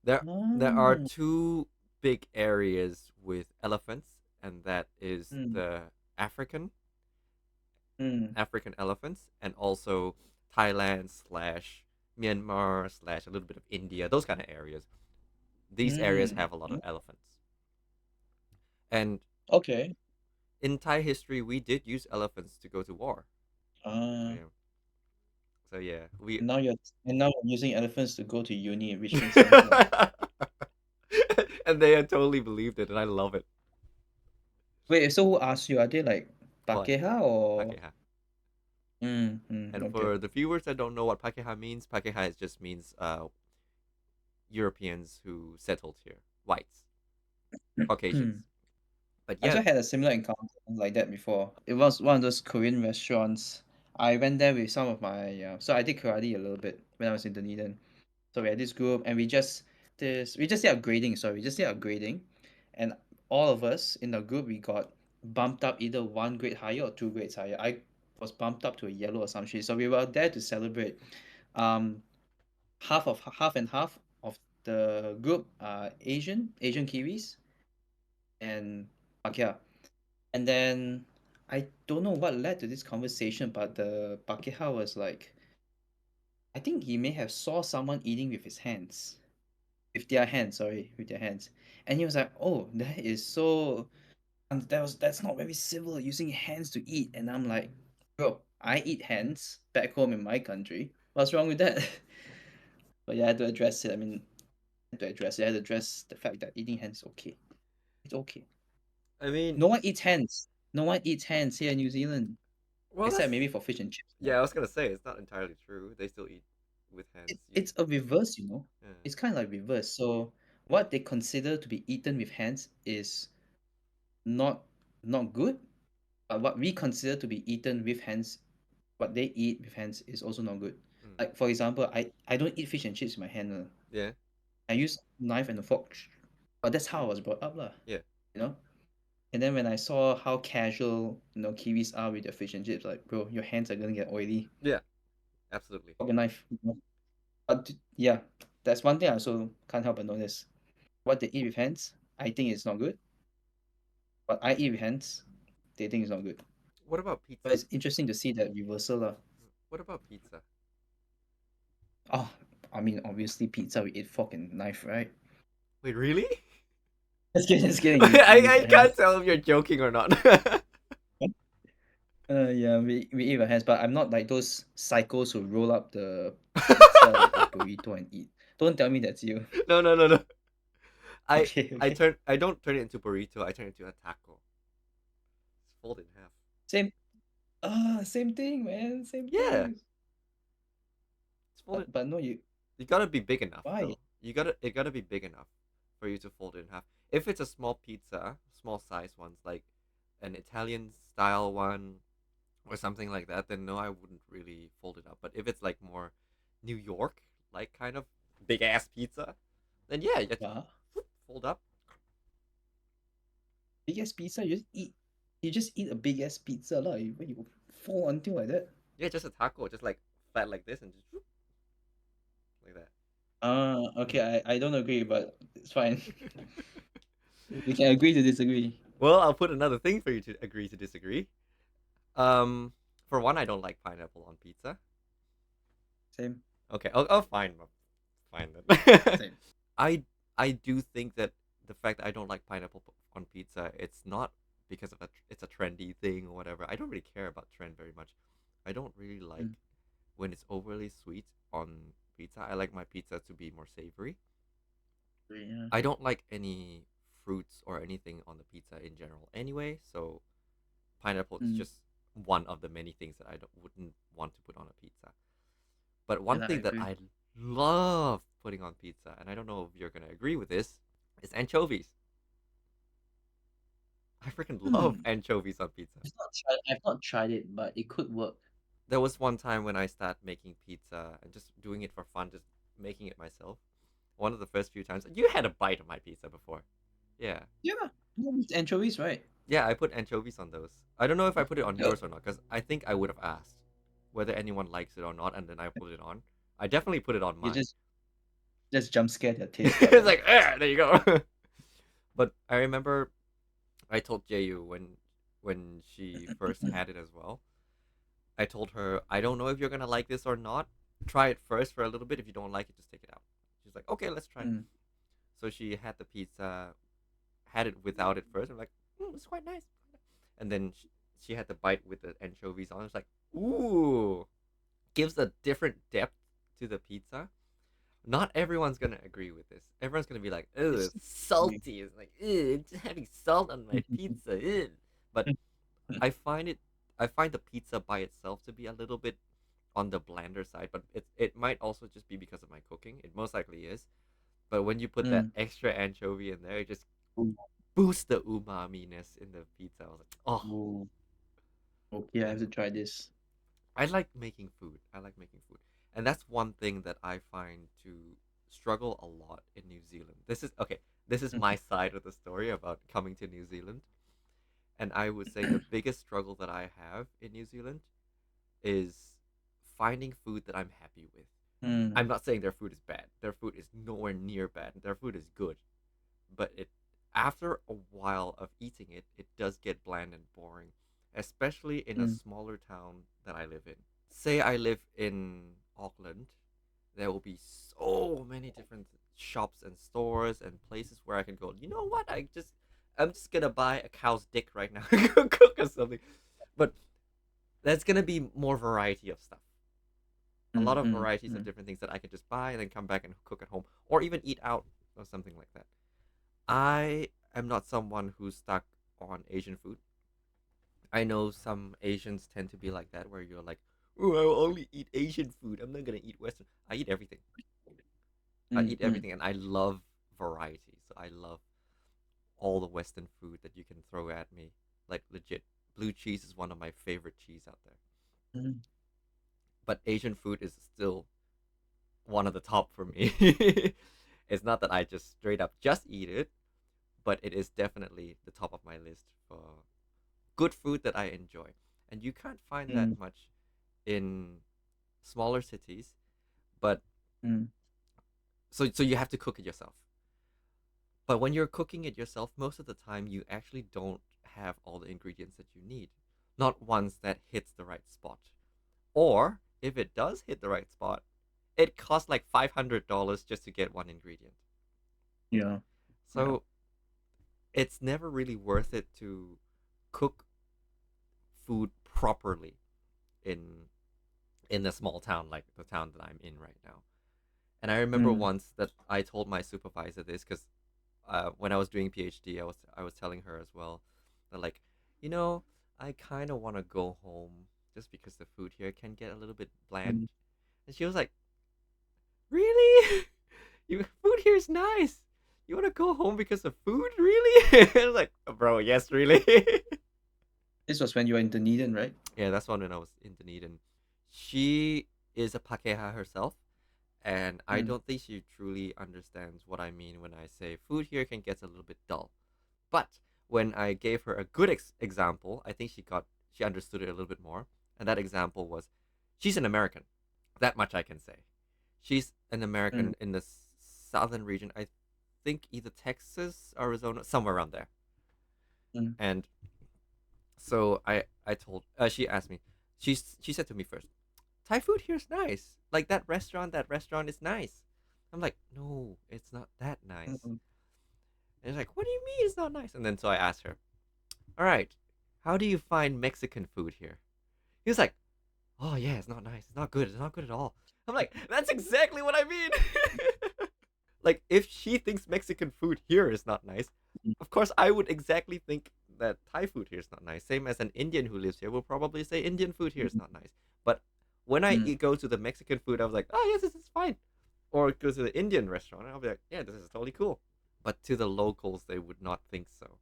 There are Oh, two big areas with elephants, and that is mm, the African mm, African elephants, and also Thailand slash Myanmar slash a little bit of India, those kind of areas. These areas mm. have a lot of elephants, and Okay. in Thai history, we did use elephants to go to war. Uh, Yeah. So yeah, we. and now you're using elephants to go to uni in enrichment center. And they had totally believed it, and I love it. Wait, so who asked you? Are they like What? Pakeha or? Pakeha. And Okay. for the viewers that don't know what Pakeha means, Pakeha just means Europeans who settled here, whites, Caucasians. But I yeah, also had a similar encounter like that before. It was one of those Korean restaurants. I went there with some of my so I did karate a little bit when I was in Dunedin. So we had this group and we just did upgrading, sorry, we just did upgrading and all of us in the group we got bumped up either one grade higher or two grades higher. I was bumped up to a yellow or some shit. So we were there to celebrate. Um half and half of the group are Asian Kiwis and Pakia. And then I don't know what led to this conversation, but the Pakeha was like, I think he may have saw someone eating with his hands, with their hands, sorry, with their hands, and he was like, "Oh, that is so, and that's not very civil using hands to eat." And I'm like, "Bro, I eat hands back home in my country. What's wrong with that?" But yeah, I had to address it. I mean, I had to address the fact that eating hands is okay. It's okay. I mean, No one eats hands. No one eats hands here in New Zealand, well, except that's maybe for fish and chips. yeah. I was gonna say it's not entirely true. They still eat with hands. It's a reverse, you know. Yeah. It's kind of like reverse. So what they consider to be eaten with hands is not not good, but what we consider to be eaten with hands, what they eat with hands is also not good. Mm. Like for example, I don't eat fish and chips with my hand. Yeah. I use knife and a fork, but that's how I was brought up, lah. Yeah. You know. And then when I saw how casual Kiwis are with their fish and chips, like bro, your hands are gonna get oily. Yeah. Absolutely. Fork and knife. But yeah, that's one thing I also can't help but notice. What they eat with hands, I think it's not good. What I eat with hands, they think it's not good. What about But pizza? it's interesting to see that reversal lah. What about pizza? Oh, I mean, obviously pizza we eat fork and knife, right? Wait, really? Just kidding. We eat I with can't hands. tell if you're joking or not. Yeah, we eat with hands, but I'm not like those psychos who roll up the pizza like a burrito and eat. Don't tell me that's you. No, no, no, no. I Okay, I okay. turn I don't turn it into burrito. I turn it into a taco. It's folded in half. Same. Same thing, man. Same Yeah, thing. it's folded. But no, you You gotta be big enough why? though. It gotta be big enough for you to fold it in half. If it's a small pizza, small size ones like an Italian style one or something like that, then no, I wouldn't really fold it up. But if it's like more New York, like kind of big ass pizza, then yeah, you have to Yeah. fold up. Big ass pizza, you just eat a big ass pizza lah. When you fall until like that. Yeah, just a taco, just like flat like this and just like that. Okay, I don't agree, but it's fine. We can agree to disagree. Well, I'll put another thing for you to agree to disagree. Um, for one, I don't like pineapple on pizza. Same, Okay, I'll fine then. same. I I do think that the fact that I don't like pineapple on pizza, it's not because of it's a trendy thing or whatever. I don't really care about trend very much. I don't really like Mm, when it's overly sweet on pizza. I like my pizza to be more savory. yeah. I don't like any fruits or anything on the pizza in general anyway, so pineapple is Mm, just one of the many things that I wouldn't want to put on a pizza. But yeah, one lah, I thing that agree. love putting on pizza, and I don't know if you're gonna agree with this, is anchovies. I freaking love Hmm. anchovies on pizza. I've not tried it, but it could work. There was one time when I started making pizza and just doing it for fun, just making it myself. One of the first few times, you had a bite of my pizza before. Yeah. Yeah. Yeah, with anchovies, right? Yeah, I put anchovies on those. I don't know if I put it on Yeah. yours or not, because I think I would have asked whether anyone likes it or not, and then I put it on. I definitely put it on You mine. just jump scare their taste bud, It's right? like, ah, there you go. But I remember I told Jeyu when she first had it as well. I told her, I don't know if you're gonna like this or not. Try it first for a little bit. If you don't like it, just take it out. She's like, okay, let's try. Mm. So she had the pizza, had it without it first. I'm like, it's quite nice. And then she had the bite with the anchovies on. It's like, ooh, gives a different depth to the pizza. Not everyone's gonna agree with this. Everyone's gonna be like, "Oh, It's it's salty." It's like, "Ew, it's having salt on my pizza." Ew. But I find it, I find the pizza by itself to be a little bit on the blander side. But it might also just be because of my cooking. It most likely is. But when you put that Mm. extra anchovy in there, it just Ooh. boosts the umami-ness in the pizza. I was like, oh, Ooh. Okay, I have to try this. I like making food. I like making food. And that's one thing that I find to struggle a lot in New Zealand. This is okay, this is my side of the story about coming to New Zealand. And I would say the biggest struggle that I have in New Zealand is finding food that I'm happy with. Mm. I'm not saying their food is bad. Their food is nowhere near bad. Their food is good. But it after a while of eating it, it does get bland and boring, especially in a Mm. smaller town that I live in. Say I live in Auckland, there will be so many different shops and stores and places where I can go. You know what? I'm just gonna buy a cow's dick right now and go cook or something. But there's gonna be more variety of stuff. A lot Mm. of Mm. varieties of Mm. different things that I can just buy and then come back and cook at home, or even eat out or something like that. I am not someone who's stuck on Asian food. I know some Asians tend to be like that, where you're like, "Oh, I will only eat Asian food. I'm not gonna eat Western." I eat everything. I Mm. eat Mm. everything, and I love variety. So I love all the Western food that you can throw at me. Like legit, blue cheese is one of my favorite cheese out there. Mm. But Asian food is still one of the top for me. It's not that I just straight up just eat it, but it is definitely the top of my list for good food that I enjoy. And you can't find that Mm. much in smaller cities, but Mm. so you have to cook it yourself. But when you're cooking it yourself, most of the time you actually don't have all the ingredients that you need. Not ones that hits the right spot. Or if it does hit the right spot, it costs like $500 just to get one ingredient. Yeah. Yeah. So it's never really worth it to cook food properly in in a small town like the town that I'm in right now. And I remember Mm. once that I told my supervisor this because when I was doing PhD, I was telling her as well that like, you know, I kind of want to go home just because the food here can get a little bit bland. Mm. And she was like, "Really? Your food here is nice. You want to go home because of food, really?" I was like, "Bro, yes, really." This was when you were in Dunedin, right? Yeah, that's one when I was in Dunedin. She is a Pakeha herself, and I Mm. don't think she truly understands what I mean when I say food here can get a little bit dull. But when I gave her a good example, I think she understood it a little bit more. And that example was, she's an American. That much I can say. She's an Mm. American in the southern region. I think either Texas, Arizona, somewhere around there. Mm. And so I told she asked me. She said to me first, Thai food here is nice. Like that restaurant is nice. I'm like, no, it's not that nice. Mm. And she's like, what do you mean it's not nice? And then so I asked her, all right, how do you find Mexican food here? He was like, oh yeah, it's not nice. It's not good. It's not good at all. I'm like, that's exactly what I mean. Like, if she thinks Mexican food here is not nice, Mm. of course I would exactly think that Thai food here is not nice. Same as an Indian who lives here will probably say Indian food here is Mm. not nice. But when I Mm. go to the Mexican food, I was like, oh yes, this is fine. or go to the Indian restaurant, and I'll be like, yeah, this is totally cool. But to the locals, they would not think so.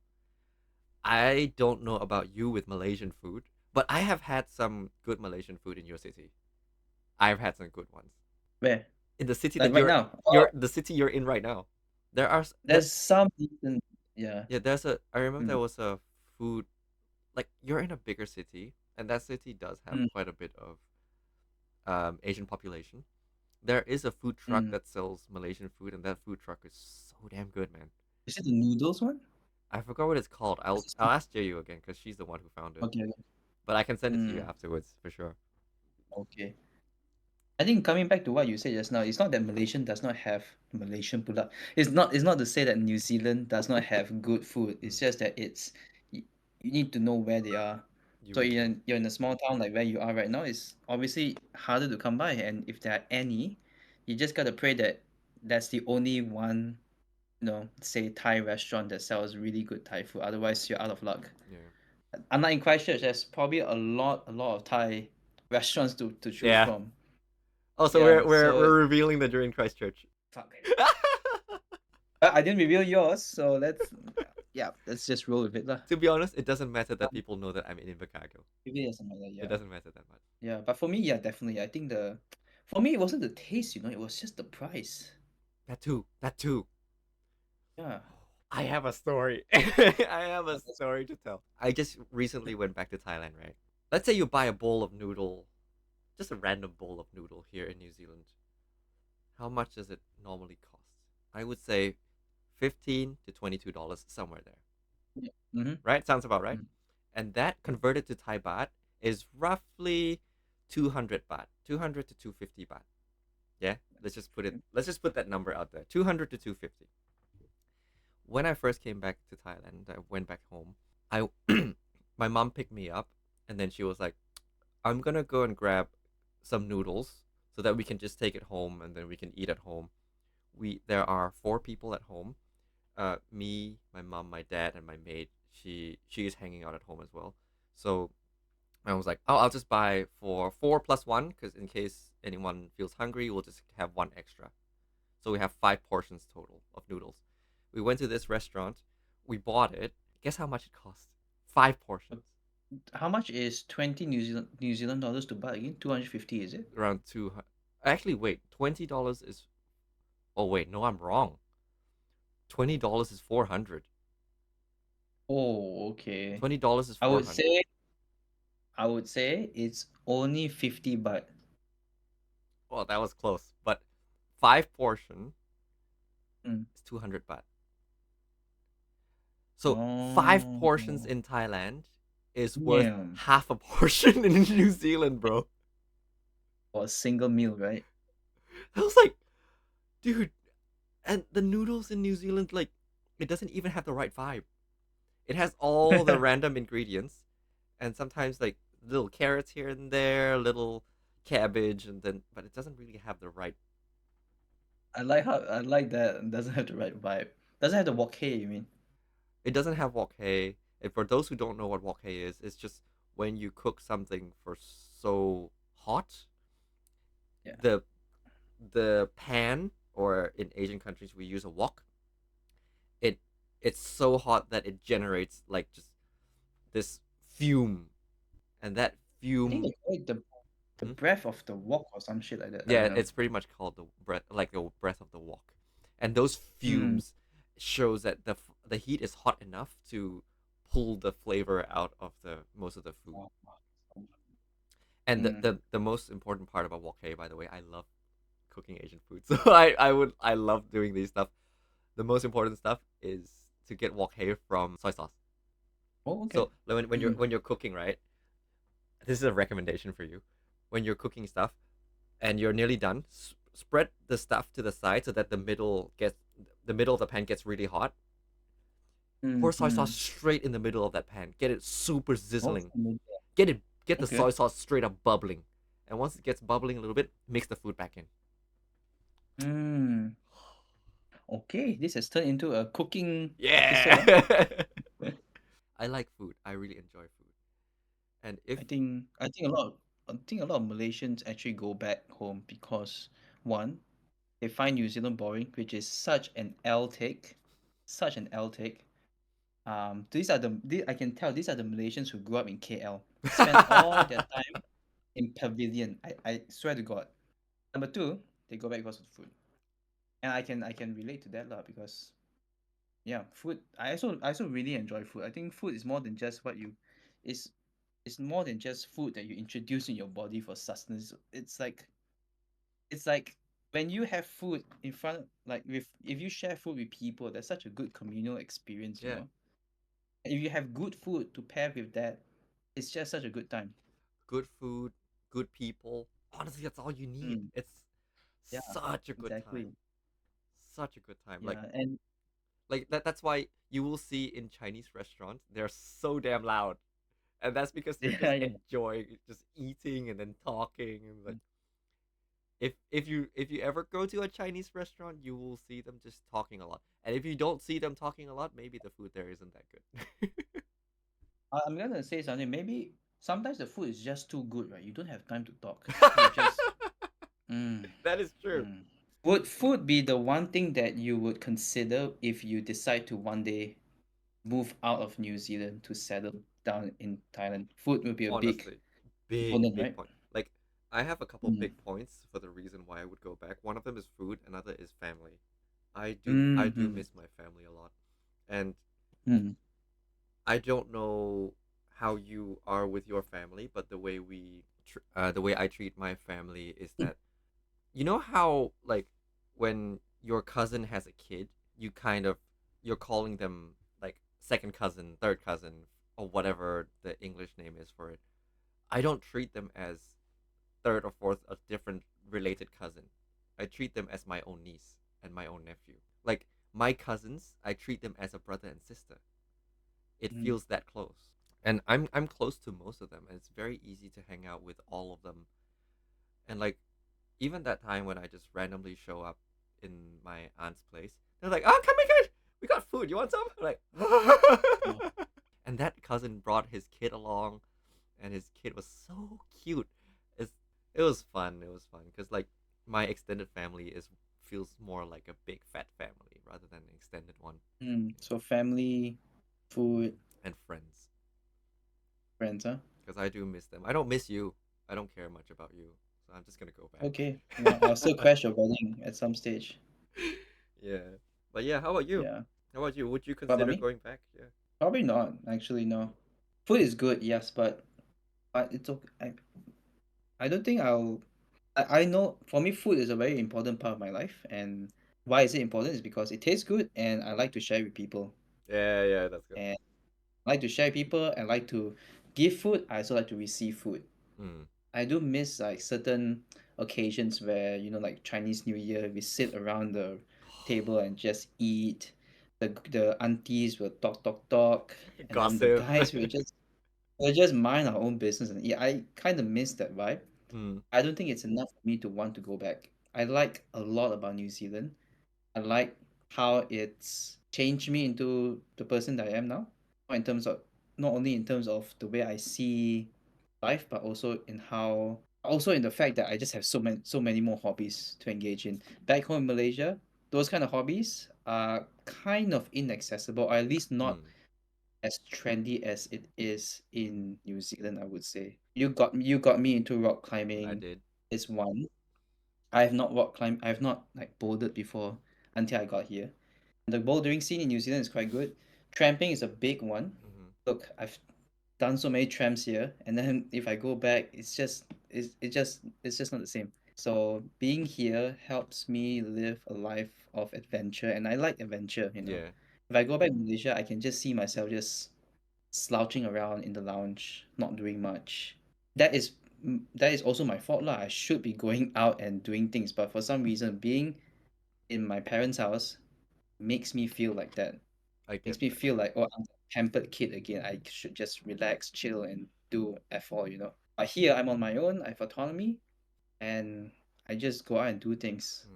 I don't know about you with Malaysian food, but I have had some good Malaysian food in your city. I've had some good ones Where? in the city Like that right you're now? you're Oh, the city you're in right now. There are there there's some decent. Yeah. yeah. There's a I remember there Mm, was a food like you're in a bigger city, and that city does have mm, quite a bit of Asian population. There is a food truck mm. that sells Malaysian food, and that food truck is so damn good, man. Is it the noodles one? I forgot what it's called. What's I'll this I'll ask Jayu again because she's the one who found it. Okay. Okay. But I can send it to you Mm, afterwards for sure. okay. I think coming back to what you said just now, it's not that Malaysian does not have Malaysian product. It's not to say that New Zealand does not have good food. It's Mm, just that you, you need to know where they are. you So really do. you're in a small town like where you are right now, it's obviously harder to come by. And if there are any, you just gotta pray that that's the only one, say Thai restaurant that sells really good Thai food. Otherwise, you're out of luck. Yeah. Unlike in Christchurch, there's probably a lot of Thai restaurants to choose Yeah. from. Oh, so we're Yeah, we're so we're revealing that you're in Christchurch. fuck. I didn't reveal yours, so let's just roll with it lah. To be honest, it doesn't matter that people know that I'm in Invercargill. Maybe or something like that, It yeah. doesn't matter that much. Yeah, but for me, yeah, definitely. I think for me, it wasn't the taste, it was just the price. That too. That too. Yeah. I have a story. I have a Oh, that's- story to tell. I just recently went back to Thailand, right? Let's say you buy a bowl of noodle, just a random bowl of noodle here in New Zealand. How much does it normally cost? I would say $15 to $22, somewhere there. Yeah. Mm-hmm. Right? Sounds about right. Mm. And that Yeah. converted to Thai baht is roughly 200 baht, 200 to 250 baht. Yeah, let's just put that number out there. 200 to 250. When I first came back to Thailand, I went back home. I my mom picked me up, and then she was like, "I'm gonna go and grab some noodles so that we can just take it home and then we can eat at home." There are four people at home. Me, my mom, my dad, and my maid. She is hanging out at home as well. So I was like, "Oh, I'll just buy for four plus one because in case anyone feels hungry, we'll just have one extra." So we have 5 portions total of noodles. We went to this restaurant. We bought it. Guess how much it cost? 5 portions. How much is 20 New Zealand dollars to baht again? 250, is it? Around 200. Actually, wait. $20 is. Oh wait, no, I'm wrong. $20 is 400. Oh, okay. $20 is I would 400. say I would say it's only 50 baht. Well, that was close, but 5 portion Mm. is 200 baht. So 5 portions Oh, in Thailand is worth damn. half a portion in New Zealand, bro. For a single meal, right? I was like, dude, and the noodles in New Zealand, like, it doesn't even have the right vibe. It has all the random ingredients, and sometimes like little carrots here and there, little cabbage, and then, but it doesn't really have the right. I like that it doesn't have the right vibe. Doesn't have the wok hei, you mean? It doesn't have wok hei. And for those who don't know what wok hei is, it's just when you cook something for so hot, Yeah. the the pan, or in Asian countries we use a wok. It it's so hot that it generates like just this fume, and that I think fume. they call it the Hmm? breath of the wok or some shit like that. I don't Yeah, know. it's pretty much called the breath, like the breath of the wok, and those Mm. fumes shows that the heat is hot enough to pull the flavor out of the most of the food. Wow. And Mm. the most important part about wok hei, by the way, I love cooking Asian food, so I love doing these stuff. The most important stuff is to get wok hei from soy sauce. Oh, okay. So when Mm. you're cooking, right? This is a recommendation for you. When you're cooking stuff and you're nearly done, spread the stuff to the side so that the middle of the pan gets really hot. Pour Mm. soy sauce Mm. straight in the middle of that pan. Get it super Oh, sizzling. mm, Get the okay. soy sauce straight up bubbling. And once it gets bubbling a little bit, mix the food back in. Mm. Okay, this has turned into a cooking episode. Yeah. I like food. I really enjoy food. And if I think a lot of Malaysians actually go back home because one, They find New Zealand boring, which is such an L take, such an L take. I can tell these are the Malaysians who grew up in KL, spend all their time in pavilion. I swear to God. Number two, they go back because of the food, and I can relate to that lah because yeah, food. I also really enjoy food. I think food is more than just what you, is it's more than just food that you introduce in your body for sustenance. It's like when you have food in front, like with if you share food with people, that's such a good communal experience, you Yeah, know. If you have good food to pair with that, it's just such a good time. good food, good people. Honestly, that's all you need. Mm, It's yeah, such a good time. exactly. Such a good time. Yeah, and Like that's why you will see in Chinese restaurants they're so damn loud. And that's because they're yeah, just yeah. enjoying just eating and then talking and like Mm. if you ever go to a Chinese restaurant, you will see them just talking a lot. And if you don't see them talking a lot, maybe the food there isn't that good. I'm gonna say something. Maybe sometimes the food is just too good, right? You don't have time to talk. You just mm, That is true. mm. Would food be the one thing that you would consider if you decide to one day move out of New Zealand to settle down in Thailand? Food will be a big Honestly, big component, big right? point. Like I have a couple Mm. big points for the reason why I would go back. One of them is food, another is family. I do Mm-hmm. miss my family a lot. And Mm. I don't know how you are with your family, but the way I treat my family is that you know how like when your cousin has a kid, you kind of you're calling them like second cousin, third cousin, or whatever the English name is for it. I don't treat them as third or fourth a different related cousin. I treat them as my own niece and my own nephew. Like my cousins, I treat them as a brother and sister. It Mm. feels that close. And I'm close to most of them, and it's very easy to hang out with all of them. And like even that time when I just randomly show up in my aunt's place, they're like, "Oh, come here, we got food. You want some?" I'm like, Oh. and that cousin brought his kid along, and his kid was so cute. It's it was fun. It was fun because like my extended family is feels more like a big fat family rather than an extended one. Mm. Yeah. So family, food, And friends, friends, huh? because I do miss them. I don't miss you. I don't care much about you, so I'm just gonna go Okay. Yeah, I'll still back. crash your wedding at some stage. Yeah, but yeah, how about you? Yeah. How about you? Would you What about consider me? going back? Yeah. Probably not, actually, no. Food is good, yes, but it's okay. I don't think I know for me food is a very important part of my life, and why is it important is because it tastes good and I like to share with people. Yeah, yeah, that's good. And I like to share with people, I like to give food, I also like to receive food. Mm. I do miss like certain occasions where, like Chinese New Year, we sit around the table and just eat. The aunties will talk, and then the Gossip. guys will just mind our own business and eat. I kind of miss that vibe. Mm. I don't think it's enough for me to want to go back. I like a lot about New Zealand. I like how it's changed me into the person that I am now. Not in terms of not only in terms of the way I see life, but also in the fact that I just have so many more hobbies to engage in. Back home in Malaysia, those kind of hobbies are kind of inaccessible, or at least not Mm. as trendy as it is in New Zealand, I would say. You got me into rock I climbing did. is one. I have not like bouldered before until I got here. The bouldering scene in New Zealand is quite good. Tramping is a big one. Mm-hmm. Look, I've done so many tramps here, and then if I go back, it's just not the same. So being here helps me live a life of adventure, and I like adventure. Yeah, If I go back to Malaysia, I can just see myself just slouching around in the lounge, not doing much. That is also my fault lah. I should be going out and doing things, but for some reason, being in my parents' house makes me feel like that. I Makes get me that. feel like, oh, I'm a pampered kid again. I should just relax, chill, and do F all. But here, I'm on my own. I have autonomy, and I just go out and do things,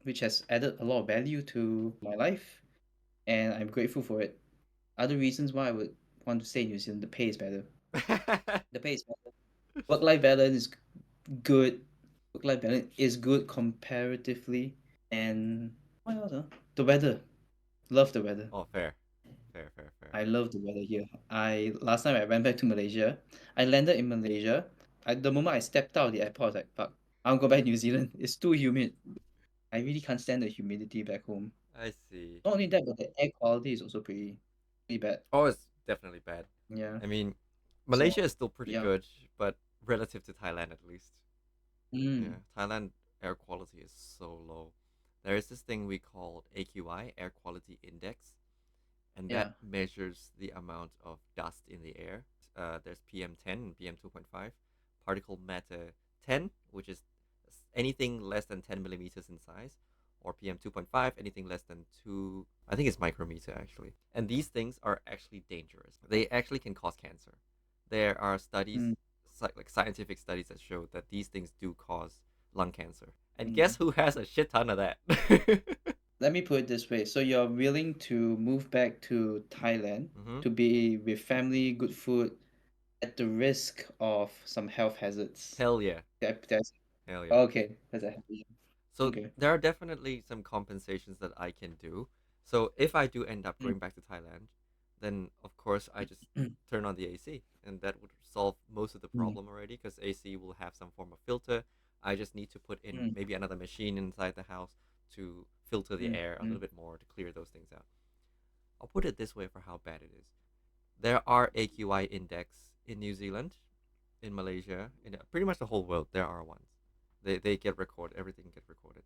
which has added a lot of value to my life, and I'm grateful for it. Other reasons why I would want to stay in New Zealand, the pay is better. Mm. The pay is better. Work-life balance is good. work-life balance is good comparatively. And what else? The weather. Love the weather. Oh, fair, fair, fair, fair. I love the weather here. I last time I went back to Malaysia. I landed in Malaysia. The moment I stepped out of the airport, I was like, fuck, I'll go back to New Zealand. It's too humid. I really can't stand the humidity back home. I see. Not only that, but the air quality is also pretty bad. Oh, it's definitely bad. Yeah. I mean, So Malaysia is still pretty yeah. good, but relative to Thailand at least. Mm, Yeah, Thailand air quality is so low. There is this thing we call AQI, Air Quality Index, and that yeah. measures the amount of dust in the air. There's PM10 and PM2.5, particle matter 10, which is anything less than 10 millimeters in size, or PM2.5, anything less than 2, I think it's micrometer actually. And these things are actually dangerous. They actually can cause cancer. There are studies, Mm, like scientific studies, that show that these things do cause lung cancer. And mm. guess who has a shit ton of that? Let me put it this way. So you're willing to move back to Thailand hmm to be with family, good food, at the risk of some health hazards. Hell yeah. That's Hell yeah. okay. That's a happy. So Okay. there are definitely some compensations that I can do. So if I do end up Mm, going back to Thailand, then of course I just mm, turn on the AC, and that would solve most of the mm, problem already because AC will have some form of filter. I just need to put in mm, maybe another machine inside the house to filter the mm, air a mm. little bit more to clear those things out. I'll put it this way for how bad it is. There are AQI index in New Zealand, in Malaysia, in pretty much the whole world. There are ones. They get recorded. Everything gets recorded.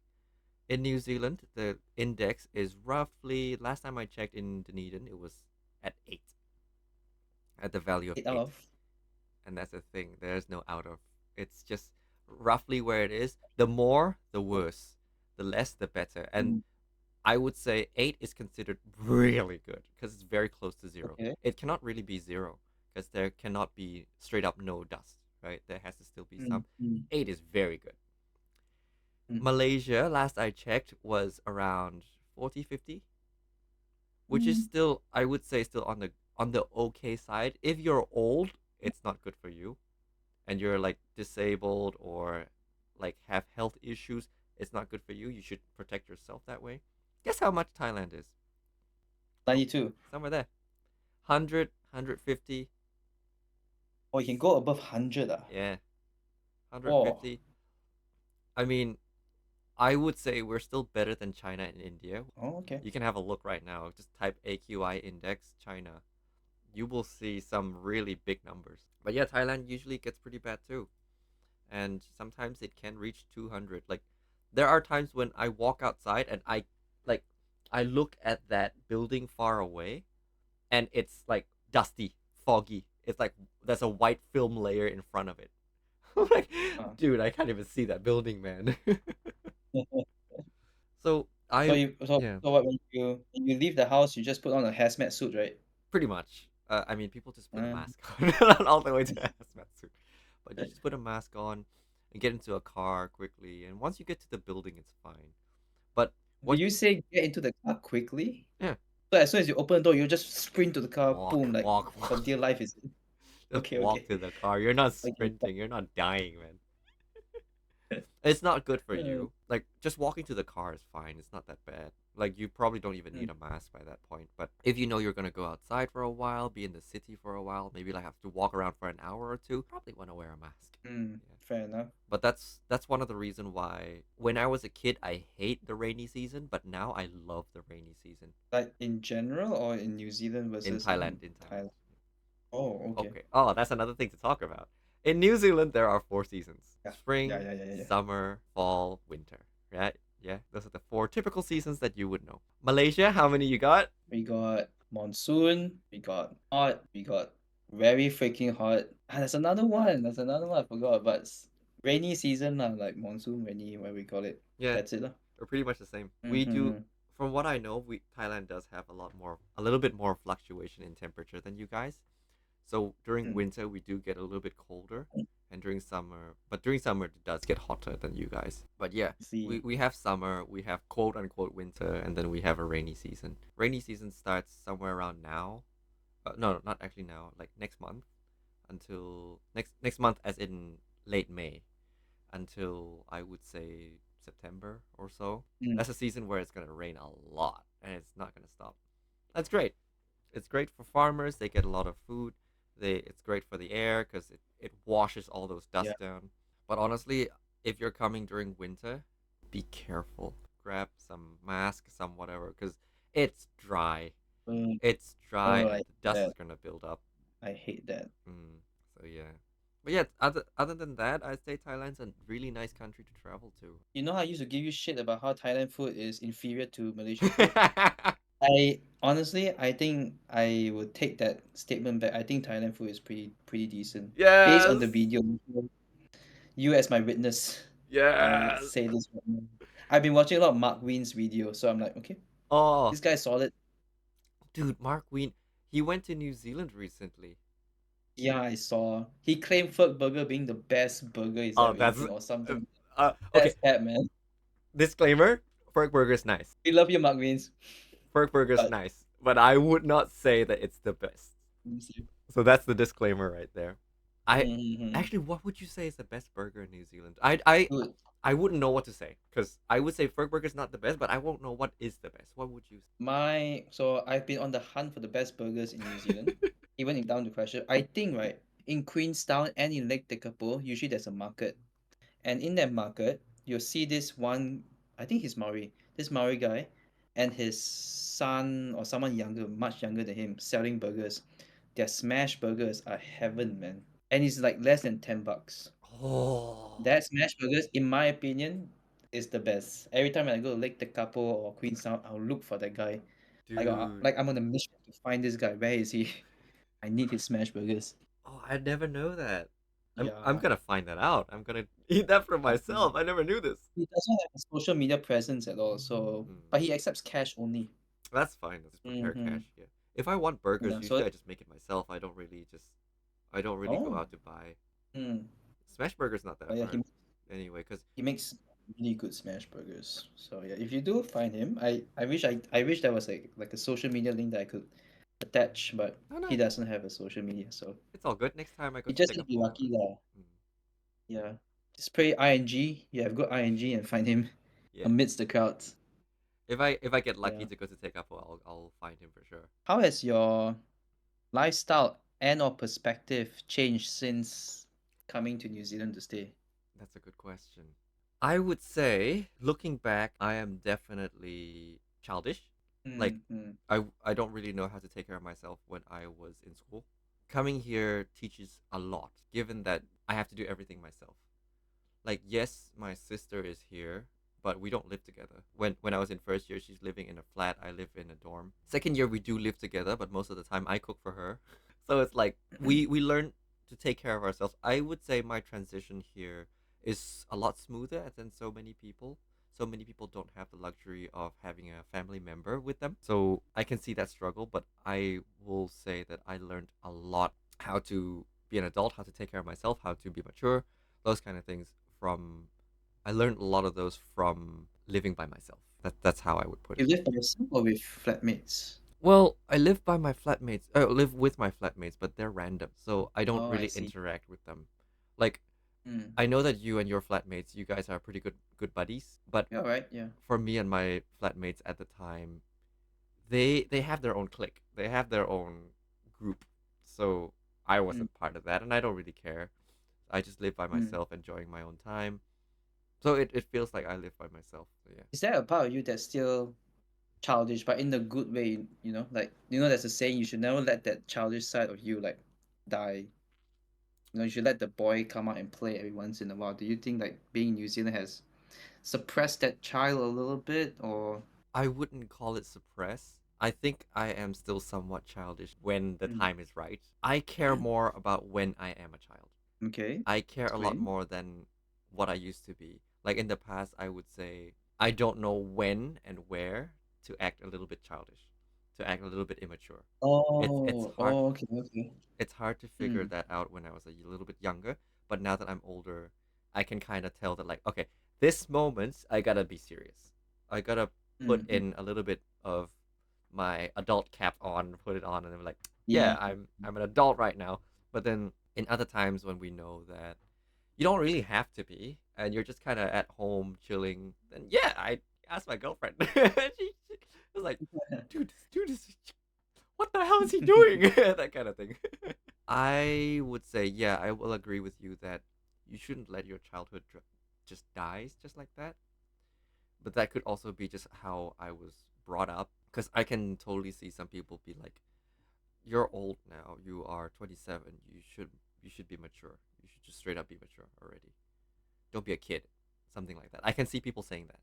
In New Zealand, the index is roughly, last time I checked in Dunedin, it was at 8, at the value of Eight out 8. of. And that's the thing, there's no out of. It's just roughly where it is. The more, the worse. The less, the better. And Mm, I would say 8 is considered really good because it's very close to 0. okay. It cannot really be 0 because there cannot be straight up no dust, right? There has to still be Mm, some. mm, 8 is very good. mm, Malaysia, last I checked, was around 40, 50, which is mm. still, I would say, still on the okay side. If you're old, it's not good for you, and you're like disabled or like have health issues, it's not good for you. You should protect yourself that way. Guess how much Thailand is? 92. Somewhere there. 100, Oh, you can go above 100 ah. yeah, Oh. 150. I mean, I would say we're still better than China and India. Oh, okay. You can have a look right now. Just type AQI index China. You will see some really big numbers. But yeah, Thailand usually gets pretty bad too. And sometimes it can reach 200. Like, there are times when I walk outside and like, I look at that building far away and it's like dusty, foggy. It's like there's a white film layer in front of it. I'm like, Ah. dude, I can't even see that building, man. So So I, you so yeah, so what when you leave the house, you just put on a hazmat suit, right? pretty much. I mean, people just put a Um, mask on, not all the way to a hazmat suit, but you just put a mask on and get into a car quickly. And once you get to the building, it's fine. But Did what? you say get into the car quickly? Yeah, So as soon as you open the door, you just sprint to the car, walk, boom, like walk, for walk. dear life is it? Just Okay, walk okay. to the car. You're not Okay. sprinting. You're not dying, man. It's not good for Uh, you. Like, just walking to the car is fine. It's not that bad. Like, you probably don't even mm, need a mask by that point. But if you know you're gonna go outside for a while, be in the city for a while, maybe like have to walk around for an hour or two, probably want to wear a mask. Yeah. fair enough. But that's one of the reason why when I was a kid I hate the rainy season, but now I love the rainy season Like in general or in New Zealand in versus Thailand. in In Thailand. Thailand? Oh, okay. Okay. Oh, that's another thing to talk about. In New Zealand, there are 4 seasons: Yeah. Yeah, spring, yeah, yeah, yeah, yeah. summer, fall, winter. Right? Yeah, those are the 4 typical seasons that you would know. Malaysia, how many you got? We got monsoon, we got hot, we got very freaking hot. Ah, there's another one. There's another one I forgot, but rainy season lah, like monsoon, rainy, where we call it. Yeah, That's it lah. we're pretty much the same. We do, Mm-hmm. from what I know, we Thailand does have a little bit more fluctuation in temperature than you guys. So during Mm. winter we do get a little bit colder, and during summer it does get hotter than you guys. But yeah, See. we have summer, we have quote unquote winter, and then we have a rainy season. Rainy season starts somewhere around now. No, not actually now. Like next month, until next month, as in late May. until I would say September or so. Mm, That's a season where it's gonna rain a lot and it's not gonna stop. That's great. It's great for farmers. They get a lot of food. It's great for the air because it washes all those yeah. dust down. But honestly, if you're coming during winter, be careful. Grab some mask, some whatever, because it's dry. Mm, It's dry oh, and I the dust that is gonna build up. I hate that. Mm, so yeah. But yeah, other than that, I'd say Thailand's a really nice country to travel to. You know how I used to give you shit about how Thailand food is inferior to Malaysian food? I honestly, I think I would take that statement back. I think Thailand food is pretty decent. Based on Yes. the video, you as my witness, I'll Yes. say this right now. I've been watching a lot of Mark Wien's video, so I'm like, okay, Oh, this guy's solid. dude, Mark Wien, he went to New Zealand recently. Yeah, I saw. He claimed Ferg Burger being the best burger he's Oh, ever that's eaten or something. okay. That's bad, man. Disclaimer: Ferg Burger's nice. We love you, Mark Wiens, Ferg Burger's but nice, but I would not say that it's the best. So that's the disclaimer right there. I mm-hmm. actually, what would you say is the best burger in New Zealand? Good. I wouldn't know what to say because I would say Ferg Burger's not the best, but I won't know what is the best. What would you So I've been on the hunt for the best burgers in New Zealand. Even if down to question, I think right in Queenstown and in Lake Tekapo, usually there's a market, and in that market you'll see this one. I think he's Maori. This Maori guy, and his son or someone younger, much younger than him, selling burgers. Their smash burgers are heaven, man, and it's like less than $10. Oh, That smash burgers, in my opinion, is the best. Every time I go to Lake Tekapo or Queenstown, I'll look for that guy. dude. Like I'm on a mission to find this guy. Where is he? I need his smash burgers. Oh, I never know that. I'm Yeah. gonna find that out. I'm gonna eat that for Mhm. myself. I never knew this. He doesn't have a social media presence at all, so Hmm. but he accepts cash only. That's fine. Let's prepare Mm-hmm. cash. Yeah. If I want burgers, Yeah. So usually I just make it myself. I don't really go oh, out to buy. mm. Smash burger's not that But yeah, hard. Anyway, cause he makes really good smash burgers. So yeah, if you do find him, I wish there was like a social media link that I could attach, but no, no, he doesn't have a social media, so it's all good. Next time I go you to just need to be Singapore, lucky lah. mm, Yeah. Just pray ING. You have good ING and find him yeah. amidst the crowds. If I get lucky Yeah. to go to Singapore, I'll find him for sure. How has your lifestyle and or perspective changed since coming to New Zealand to stay? That's a good question. I would say, looking back, I am definitely childish. Like, Mm-hmm. I don't really know how to take care of myself when I was in school. Coming here teaches a lot, given that I have to do everything myself. Like, yes, my sister is here, but we don't live together. When I was in first year, she's living in a flat. I live in a dorm. Second year, we do live together, but most of the time I cook for her. So it's like we learn to take care of ourselves. I would say my transition here is a lot smoother than so many people. So many people don't have the luxury of having a family member with them. So I can see that struggle, but I will say that I learned a lot how to be an adult, how to take care of myself, how to be mature, those kind of things from I learned a lot of those from living by myself. That's how I would put You it. live by yourself or with flatmates? Well, I live by my flatmates. Live with my flatmates, but they're random, so I don't Oh, I really see. interact with them. Like Mm. I know that you and your flatmates, you guys are pretty good buddies, but You're right, yeah. for me and my flatmates at the time, they have their own clique. They have their own group. So I Mm. wasn't part of that, and I don't really care. I just live by Mm. myself, enjoying my own time. So it feels like I live by myself. So yeah. Is there a part of you that's still childish, but in the good way, you know? Like, you know, there's a saying you should never let that childish side of you like die. You know, you should let the boy come out and play every once in a while. Do you think like being in New Zealand has suppressed that child a little bit or I wouldn't call it suppress. I think I am still somewhat childish when the mm. time is right. I care more about when I am a child. Okay. I care a lot Explain. more than what I used to be. Like in the past, I would say I don't know when and where to act a little bit childish, to act a little bit immature. It's Oh, hard oh, okay, okay. it's hard to figure Mm. that out when I was a little bit younger, but now that I'm older, I can kind of tell that like, okay, this moment I gotta be serious. I gotta put Mm. in a little bit of my adult cap on, put it on, and I'm like, Yeah. yeah, I'm an adult right now. But then in other times when we know that you don't really have to be, and you're just kind of at home chilling, then yeah, I asked my girlfriend. She was like, dude, this dude is, what the hell is he doing? That kind of thing. I would say, yeah, I will agree with you that you shouldn't let your childhood just dies just like that. But that could also be just how I was brought up. Because I can totally see some people be like, "You're old now. You are 27. You should be mature. You should just straight up be mature already. Don't be a kid." Something like that. I can see people saying that.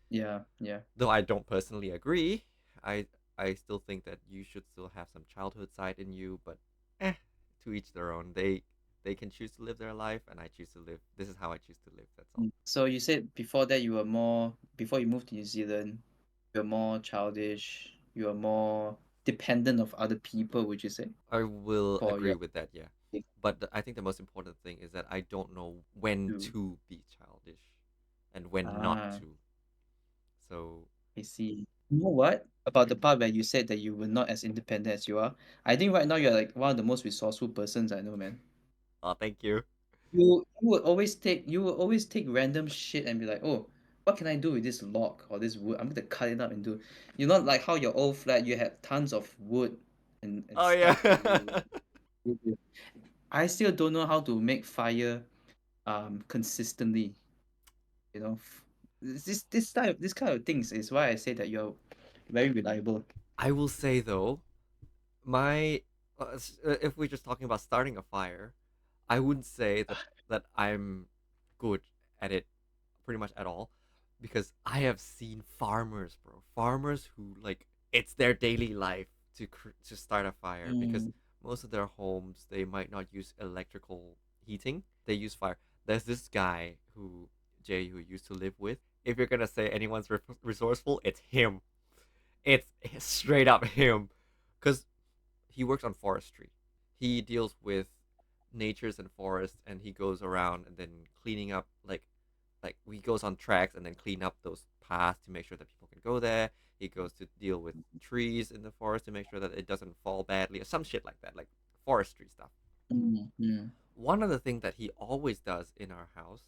Yeah, yeah. Though I don't personally agree. I I still think that you should still have some childhood side in you, but to each their own. They can choose to live their life, and I choose to live. This is how I choose to live. That's all. So you said before that you were more, before you moved to New Zealand, you're more childish, you're more dependent of other people, would you say? I will For agree your with that, yeah. But I think the most important thing is that I don't know when to to be childish and when not ah, to. So, I see. You know what? About the part where you said that you were not as independent as you are, I think right now you're like one of the most resourceful persons I know, man. oh, thank you. You will always take random shit and be like, oh, what can I do with this log or this wood? I'm gonna cut it up and do. You're not like how your old flat you had tons of wood and Oh stuff that you yeah. would do. I still don't know how to make fire consistently. You know, this kind of things is why I say that you're very reliable. I will say though, my if we're just talking about starting a fire, I wouldn't say that I'm good at it pretty much at all, because I have seen farmers, bro. Farmers who like it's their daily life to start a fire, because Mm, most of their homes they might not use electrical heating. They use fire. There's this guy who Jay who used to live with. If you're gonna say anyone's resourceful, it's him. It's straight up him, because he works on forestry. He deals with natures and forests, and he goes around and then cleaning up like he goes on tracks and then clean up those paths to make sure that people can go there. He goes to deal with trees in the forest to make sure that it doesn't fall badly or some shit like that, like forestry stuff. mm. One of the things that he always does in our house,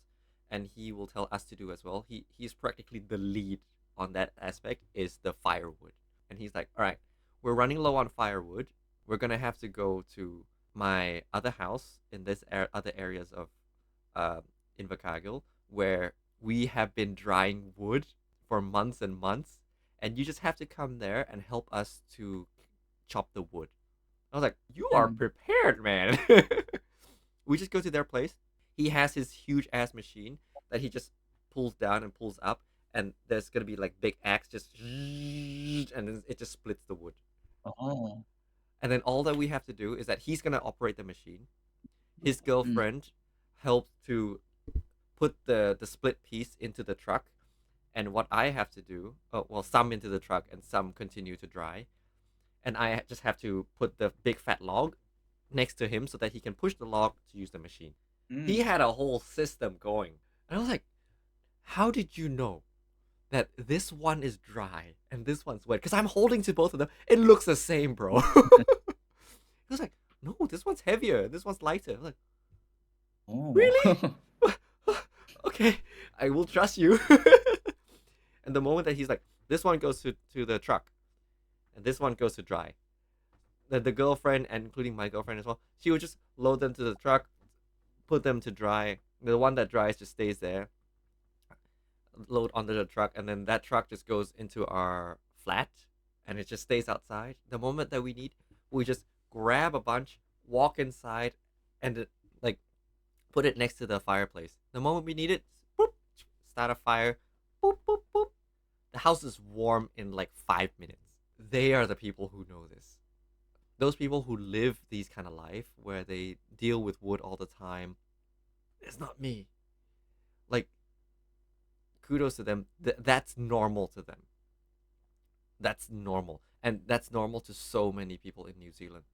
and he will tell us to do as well, he's practically the lead on that aspect, is the firewood. And he's like, all right, we're running low on firewood. We're gonna have to go to my other house in this other areas of uh, Invercargill, where we have been drying wood for months and months, and you just have to come there and help us to chop the wood. I was like, you are Mm. prepared, man. We just go to their place. He has his huge ass machine that he just pulls down and pulls up, and there's gonna be like big axe just, and then it just splits the wood. Oh. And then all that we have to do is that he's gonna operate the machine. His Mm. girlfriend helps to put the split piece into the truck, and what I have to do, oh, well, some into the truck and some continue to dry, and I just have to put the big fat log next to him so that he can push the log to use the machine. He Mm. had a whole system going. And I was like, how did you know that this one is dry and this one's wet? Because I'm holding to both of them. It looks the same, bro. He was like, no, this one's heavier. This one's lighter. I'm like, Oh. really? Okay, I will trust you. And the moment that he's like, this one goes to the truck and this one goes to dry, the girlfriend, and including my girlfriend as well, she would just load them to the truck, put them to dry. The one that dries just stays there, load onto the truck, and then that truck just goes into our flat, and it just stays outside. The moment that we need, we just grab a bunch, walk inside, and like put it next to the fireplace. The moment we need it, boop, start a fire, boop boop boop. The house is warm in like 5 minutes. They are the people who know this. Those people who live these kind of life where they deal with wood all the time. It's not me. Like, kudos to them. That's normal to them. That's normal, and that's normal to so many people in New Zealand.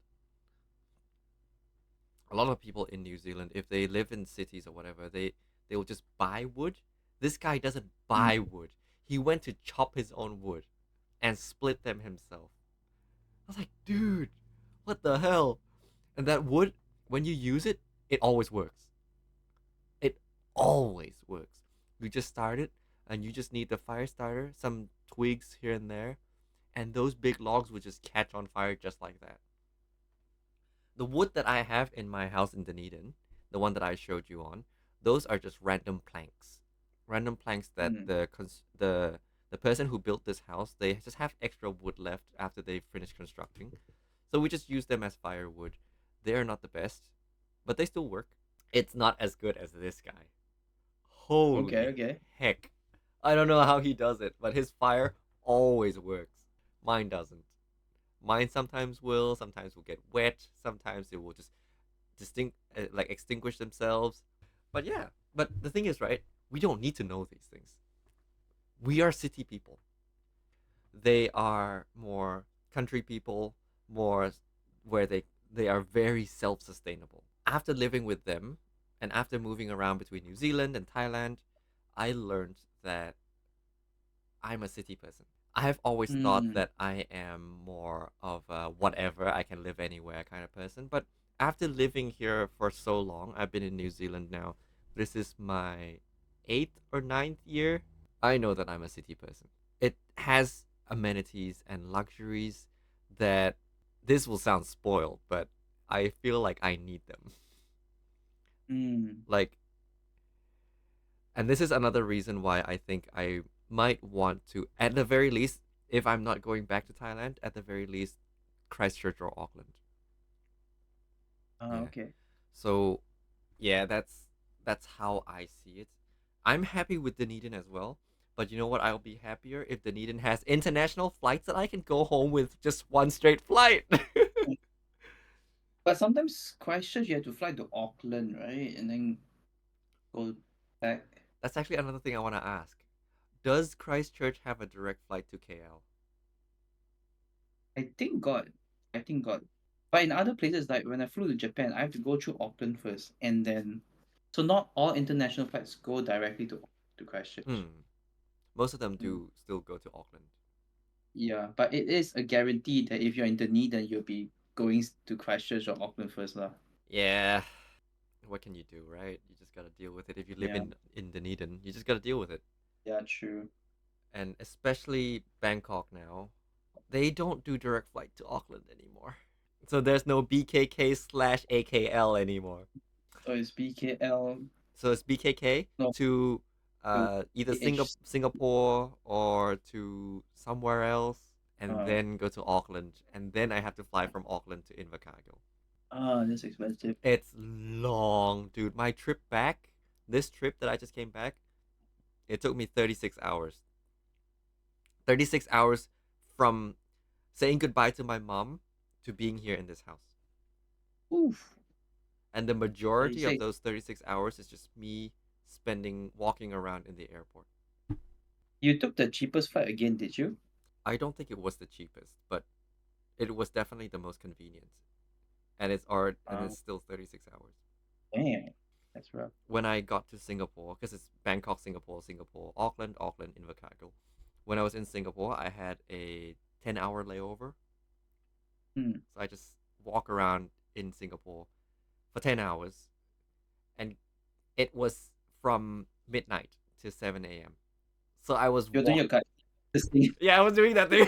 A lot of people in New Zealand, if they live in cities or whatever, they will just buy wood. This guy doesn't Mm. buy wood. He went to chop his own wood and split them himself. I was like, dude, what the hell? And that wood, when you use it, it always works. always works. You just start it, and you just need the fire starter, some twigs here and there, and those big logs would just catch on fire just like that. The wood that I have in my house in Dunedin, the one that I showed you on, those are just random planks. Random planks that Mm. the person who built this house, they just have extra wood left after they finish constructing. So we just use them as firewood. They are not the best, but they still work. It's not as good as this guy. Okay, Holy okay. heck. I don't know how he does it, but his fire always works. Mine doesn't. Mine sometimes will get wet, sometimes it will just like extinguish themselves. But yeah, but the thing is, right? We don't need to know these things. We are city people. They are more country people, more where they are very self-sustainable. After living with them and after moving around between New Zealand and Thailand, I learned that I'm a city person. I have always thought Mm. that I am more of a whatever, I can live anywhere kind of person. But after living here for so long, I've been in New Zealand now. This is my eighth or ninth year. I know that I'm a city person. It has amenities and luxuries that this will sound spoiled, but I feel like I need them. Mm. Like, and this is another reason why I think I might want to, at the very least, if I'm not going back to Thailand, at the very least, Christchurch or Auckland. Yeah. Okay. So, yeah, that's how I see it. I'm happy with Dunedin as well, but you know what? I'll be happier if Dunedin has international flights that I can go home with just one straight flight. But sometimes Christchurch you have to fly to Auckland, right? And then go back. That's actually another thing I want to ask. Does Christchurch have a direct flight to KL? I think got. I think got. But in other places, like when I flew to Japan, I have to go through Auckland first, and then, so not all international flights go directly to Christchurch. Hmm. Most of them Mm. do still go to Auckland. Yeah, but it is a guarantee that if you're in Dunedin, you'll be going to Christchurch or Auckland first, lah. Yeah. What can you do, right? You just gotta deal with it. If you live Yeah, in Dunedin, you just gotta deal with it. yeah, true. And especially Bangkok now, they don't do direct flight to Auckland anymore. So there's no BKK slash AKL anymore. So it's BKL, So it's BKK no, to to either AH. Singapore or to somewhere else, and Uh, then go to Auckland, and then I have to fly from Auckland to Invercargill. that's expensive. It's long, dude. My trip back, this trip that I just came back, it took me 36 hours. 36 hours from saying goodbye to my mom to being here in this house. Oof. And the majority of 36. those 36 hours is just me spending walking around in the airport. You took the cheapest flight again, did you? I don't think it was the cheapest, but it was definitely the most convenient. And Uh, it's still 36 hours. damn, that's rough. When I got to Singapore, because it's Bangkok, Singapore, Auckland, Invercargill. When I was in Singapore, I had a 10-hour layover. Hmm. So I just walk around in Singapore for 10 hours. And it was from midnight to 7 a.m. So I was You're doing walk. your cut. This thing. Yeah, I was doing that thing.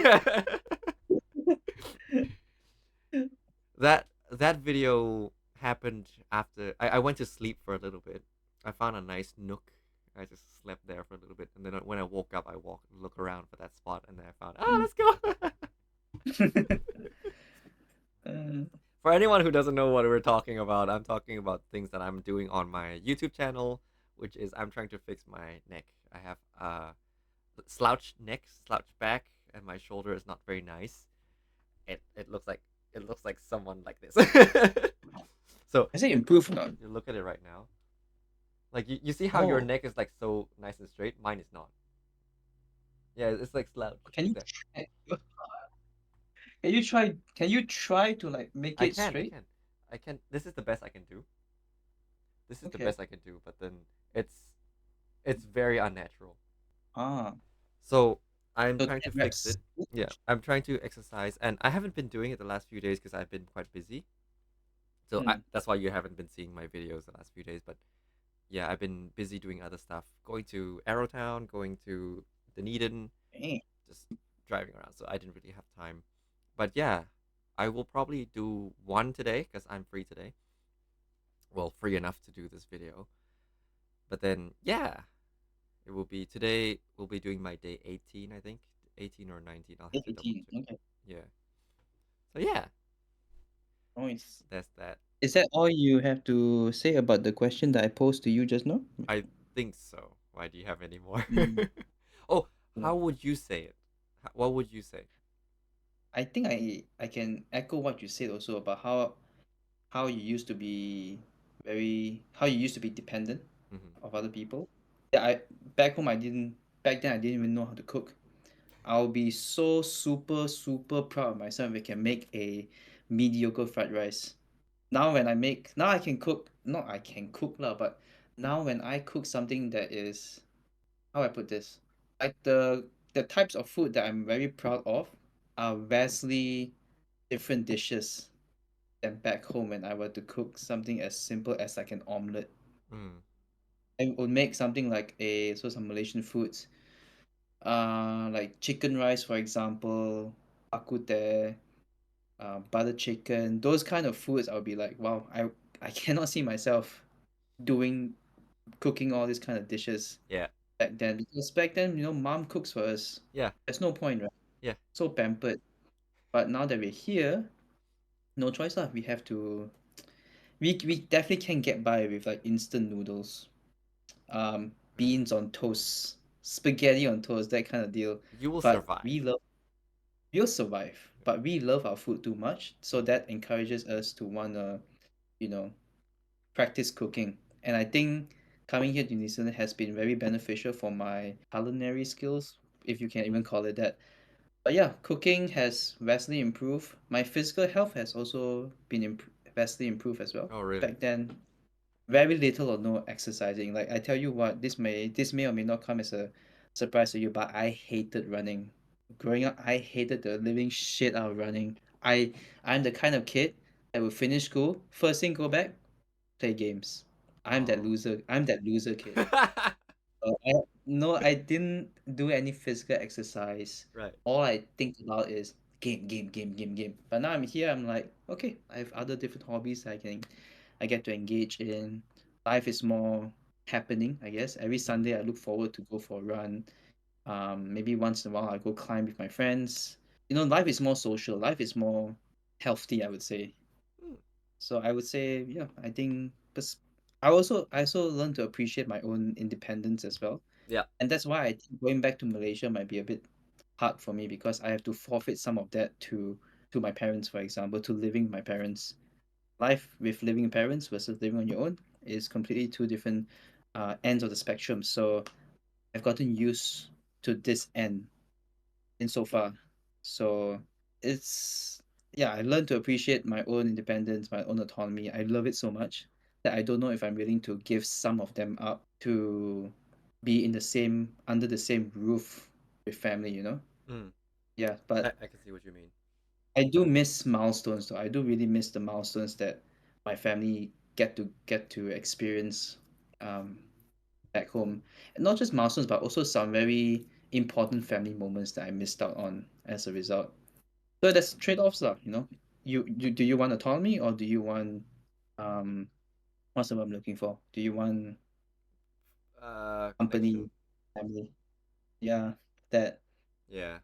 That video happened after I went to sleep for a little bit. I found a nice nook. I just slept there for a little bit, and then when I woke up, I look around for that spot, and then I found, let's go. Uh, For anyone who doesn't know what we're talking about, I'm talking about things that I'm doing on my YouTube channel, which is I'm trying to fix my neck. I have slouch neck, slouch back, and my shoulder is not very nice. It looks like someone like this. So I say improve or not? you look at it right now. Like you see how your Oh, neck is like so nice and straight. Mine is not. Yeah, it's like slouch can like you that. try? Can you try? Can you try to like make I it can, I straight? can, I can. This is the best I can do. This is the Okay. best I can do. But then it's very unnatural. Ah, So I'm so trying to 10 fix reps. it. Yeah, I'm trying to exercise, and I haven't been doing it the last few days because I've been quite busy. So Hmm. that's why you haven't been seeing my videos the last few days. But yeah, I've been busy doing other stuff, going to Arrowtown, going to Dunedin, Eh, just driving around. So I didn't really have time. But yeah, I will probably do one today because I'm free today. Well, free enough to do this video. But then, yeah, it will be today. We'll be doing my day 18, I think. 18 or 19. I'll have to double 18. check. Okay. Yeah. So yeah, Nice. that's that. Is that all you have to say about the question that I posed to you just now? I think so. Why do you have any more? Mm, Oh, yeah. how would you say it? What would you say? I think I can echo what you said also about how you used to be how you used to be dependent Hmm. of other people. Yeah, I back home I didn't back then I didn't even know how to cook. I'll be so super super proud of myself if I can make a mediocre fried rice. Now I can cook, not I can cook lah, but now when I cook something that is, how I put this, like the types of food that I'm very proud of are vastly different dishes than back home when I were to cook something as simple as like an omelette. Mm. I would make something like some Malaysian foods, like chicken rice for example, akute, butter chicken, those kind of foods. I'll be like, wow, I cannot see myself doing cooking all these kind of dishes Yeah. back then, because back then, mom cooks for us. Yeah. There's no point, right? Yeah. So pampered. But now that we're here, no choice lah. We have to. We definitely can get by with like instant noodles, Mm. beans on toast, spaghetti on toast, that kind of deal. You will But survive. we'll survive. But we love our food too much, so that encourages us to wanna, you know, practice cooking. And I think coming here to New Zealand has been very beneficial for my culinary skills, if you can even call it that. But yeah, cooking has vastly improved. My physical health has also been vastly improved as well. Oh, really? Back then, very little or no exercising. Like I tell you what, this may or may not come as a surprise to you, but I hated running. Growing up, I hated the living shit out of running. I'm the kind of kid that will finish school, first thing go back, play games. I'm that Oh. loser. I'm that loser kid. No, I didn't do any physical exercise. Right. All I think about is game, game, game, game, game. But now I'm here, I'm like, okay, I have other different hobbies I get to engage in. Life is more happening, I guess. Every Mm. Sunday I look forward to go for a run. Maybe once in a while I go climb with my friends. Life is more social. Life is more healthy, I would say. Mm. So I would say, yeah, I think I also learned to appreciate my own independence as well. Yeah. And that's why I think going back to Malaysia might be a bit hard for me, because I have to forfeit some of that to my parents, for example, to living with my parents. Life with living parents versus living on your own is completely two different ends of the spectrum. So I've gotten used to this end insofar. So it's yeah, I learned to appreciate my own independence, my own autonomy. I love it so much that I don't know if I'm willing to give some of them up to be under the same roof with family. Mm. Yeah, but I can see what you mean. I do miss milestones though. I do really miss the milestones that my family get to experience um back home. And not just milestones, but also some very important family moments that I missed out on as a result. So that's trade-offs lah. You do you want autonomy, or do you want um what's the word I'm looking for? Do you want Connection. company, family? Yeah, that Yeah.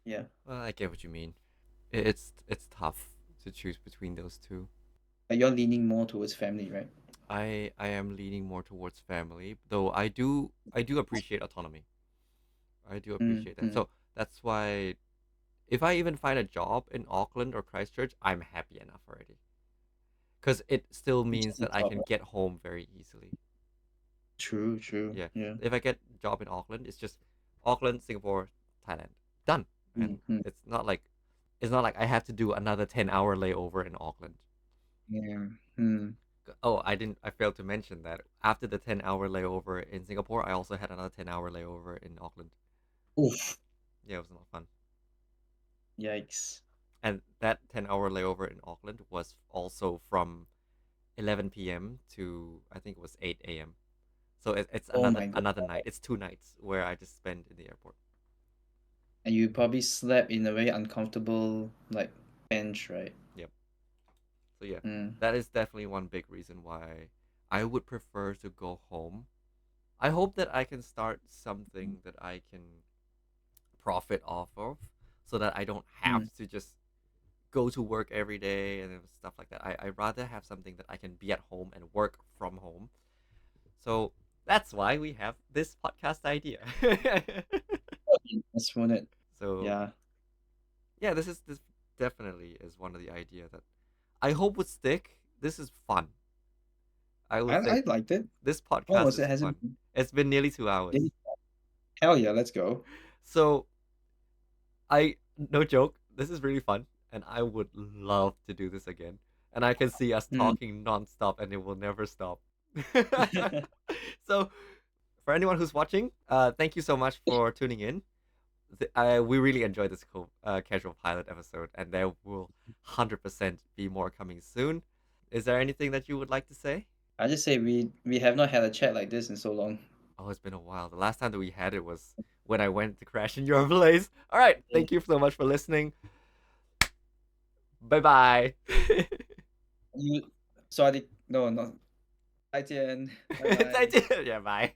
yeah. Well, I get what you mean. It's tough to choose between those two. But you're leaning more towards family, right? I am leaning more towards family, though I do appreciate autonomy. I do appreciate that. Mm-hmm. So that's why if I even find a job in Auckland or Christchurch, I'm happy enough already. Because it still means Just the that I job, can right? get home very easily. True, true. Yeah. Yeah. If I get a job in Auckland, it's just Auckland, Singapore, Thailand. Done. And Mm-hmm. it's not like I have to do another 10-hour layover in Auckland. Yeah. Hmm. Oh, I failed to mention that after the 10-hour layover in Singapore, I also had another 10-hour layover in Auckland. Oof. Yeah, it was not fun. Yikes. And that 10-hour layover in Auckland was also from 11 p.m. to I think it was 8 a.m. So it's Oh another my god. another night. It's 2 nights where I just spend in the airport. And you probably slept in a very uncomfortable like bench, right? Yep. So yeah, Mm. that is definitely one big reason why I would prefer to go home. I hope that I can start something that I can profit off of, so that I don't have Mm. to just go to work every day and stuff like that. I rather have something that I can be at home and work from home. So that's why we have this podcast idea. That's one it. So Yeah. yeah, this definitely is one of the idea that I hope would stick. This is fun. I I would say I liked it. this How podcast was is it? Has it fun. been? It's been nearly 2 hours. Hell yeah, let's go. So I no joke, this is really fun, and I would love to do this again. And I can see us Mm. talking nonstop, and it will never stop. So, for anyone who's watching, thank you so much for tuning in. We really enjoyed this casual pilot episode, and there will 100% be more coming soon. Is there anything that you would like to say? I just say we have not had a chat like this in so long. Oh, it's been a while. The last time that we had it was when I went to crash in your place. All right, Mm. thank you so much for listening. Bye bye. You sorry, no, no. 再见，拜拜。再见，yeah, bye.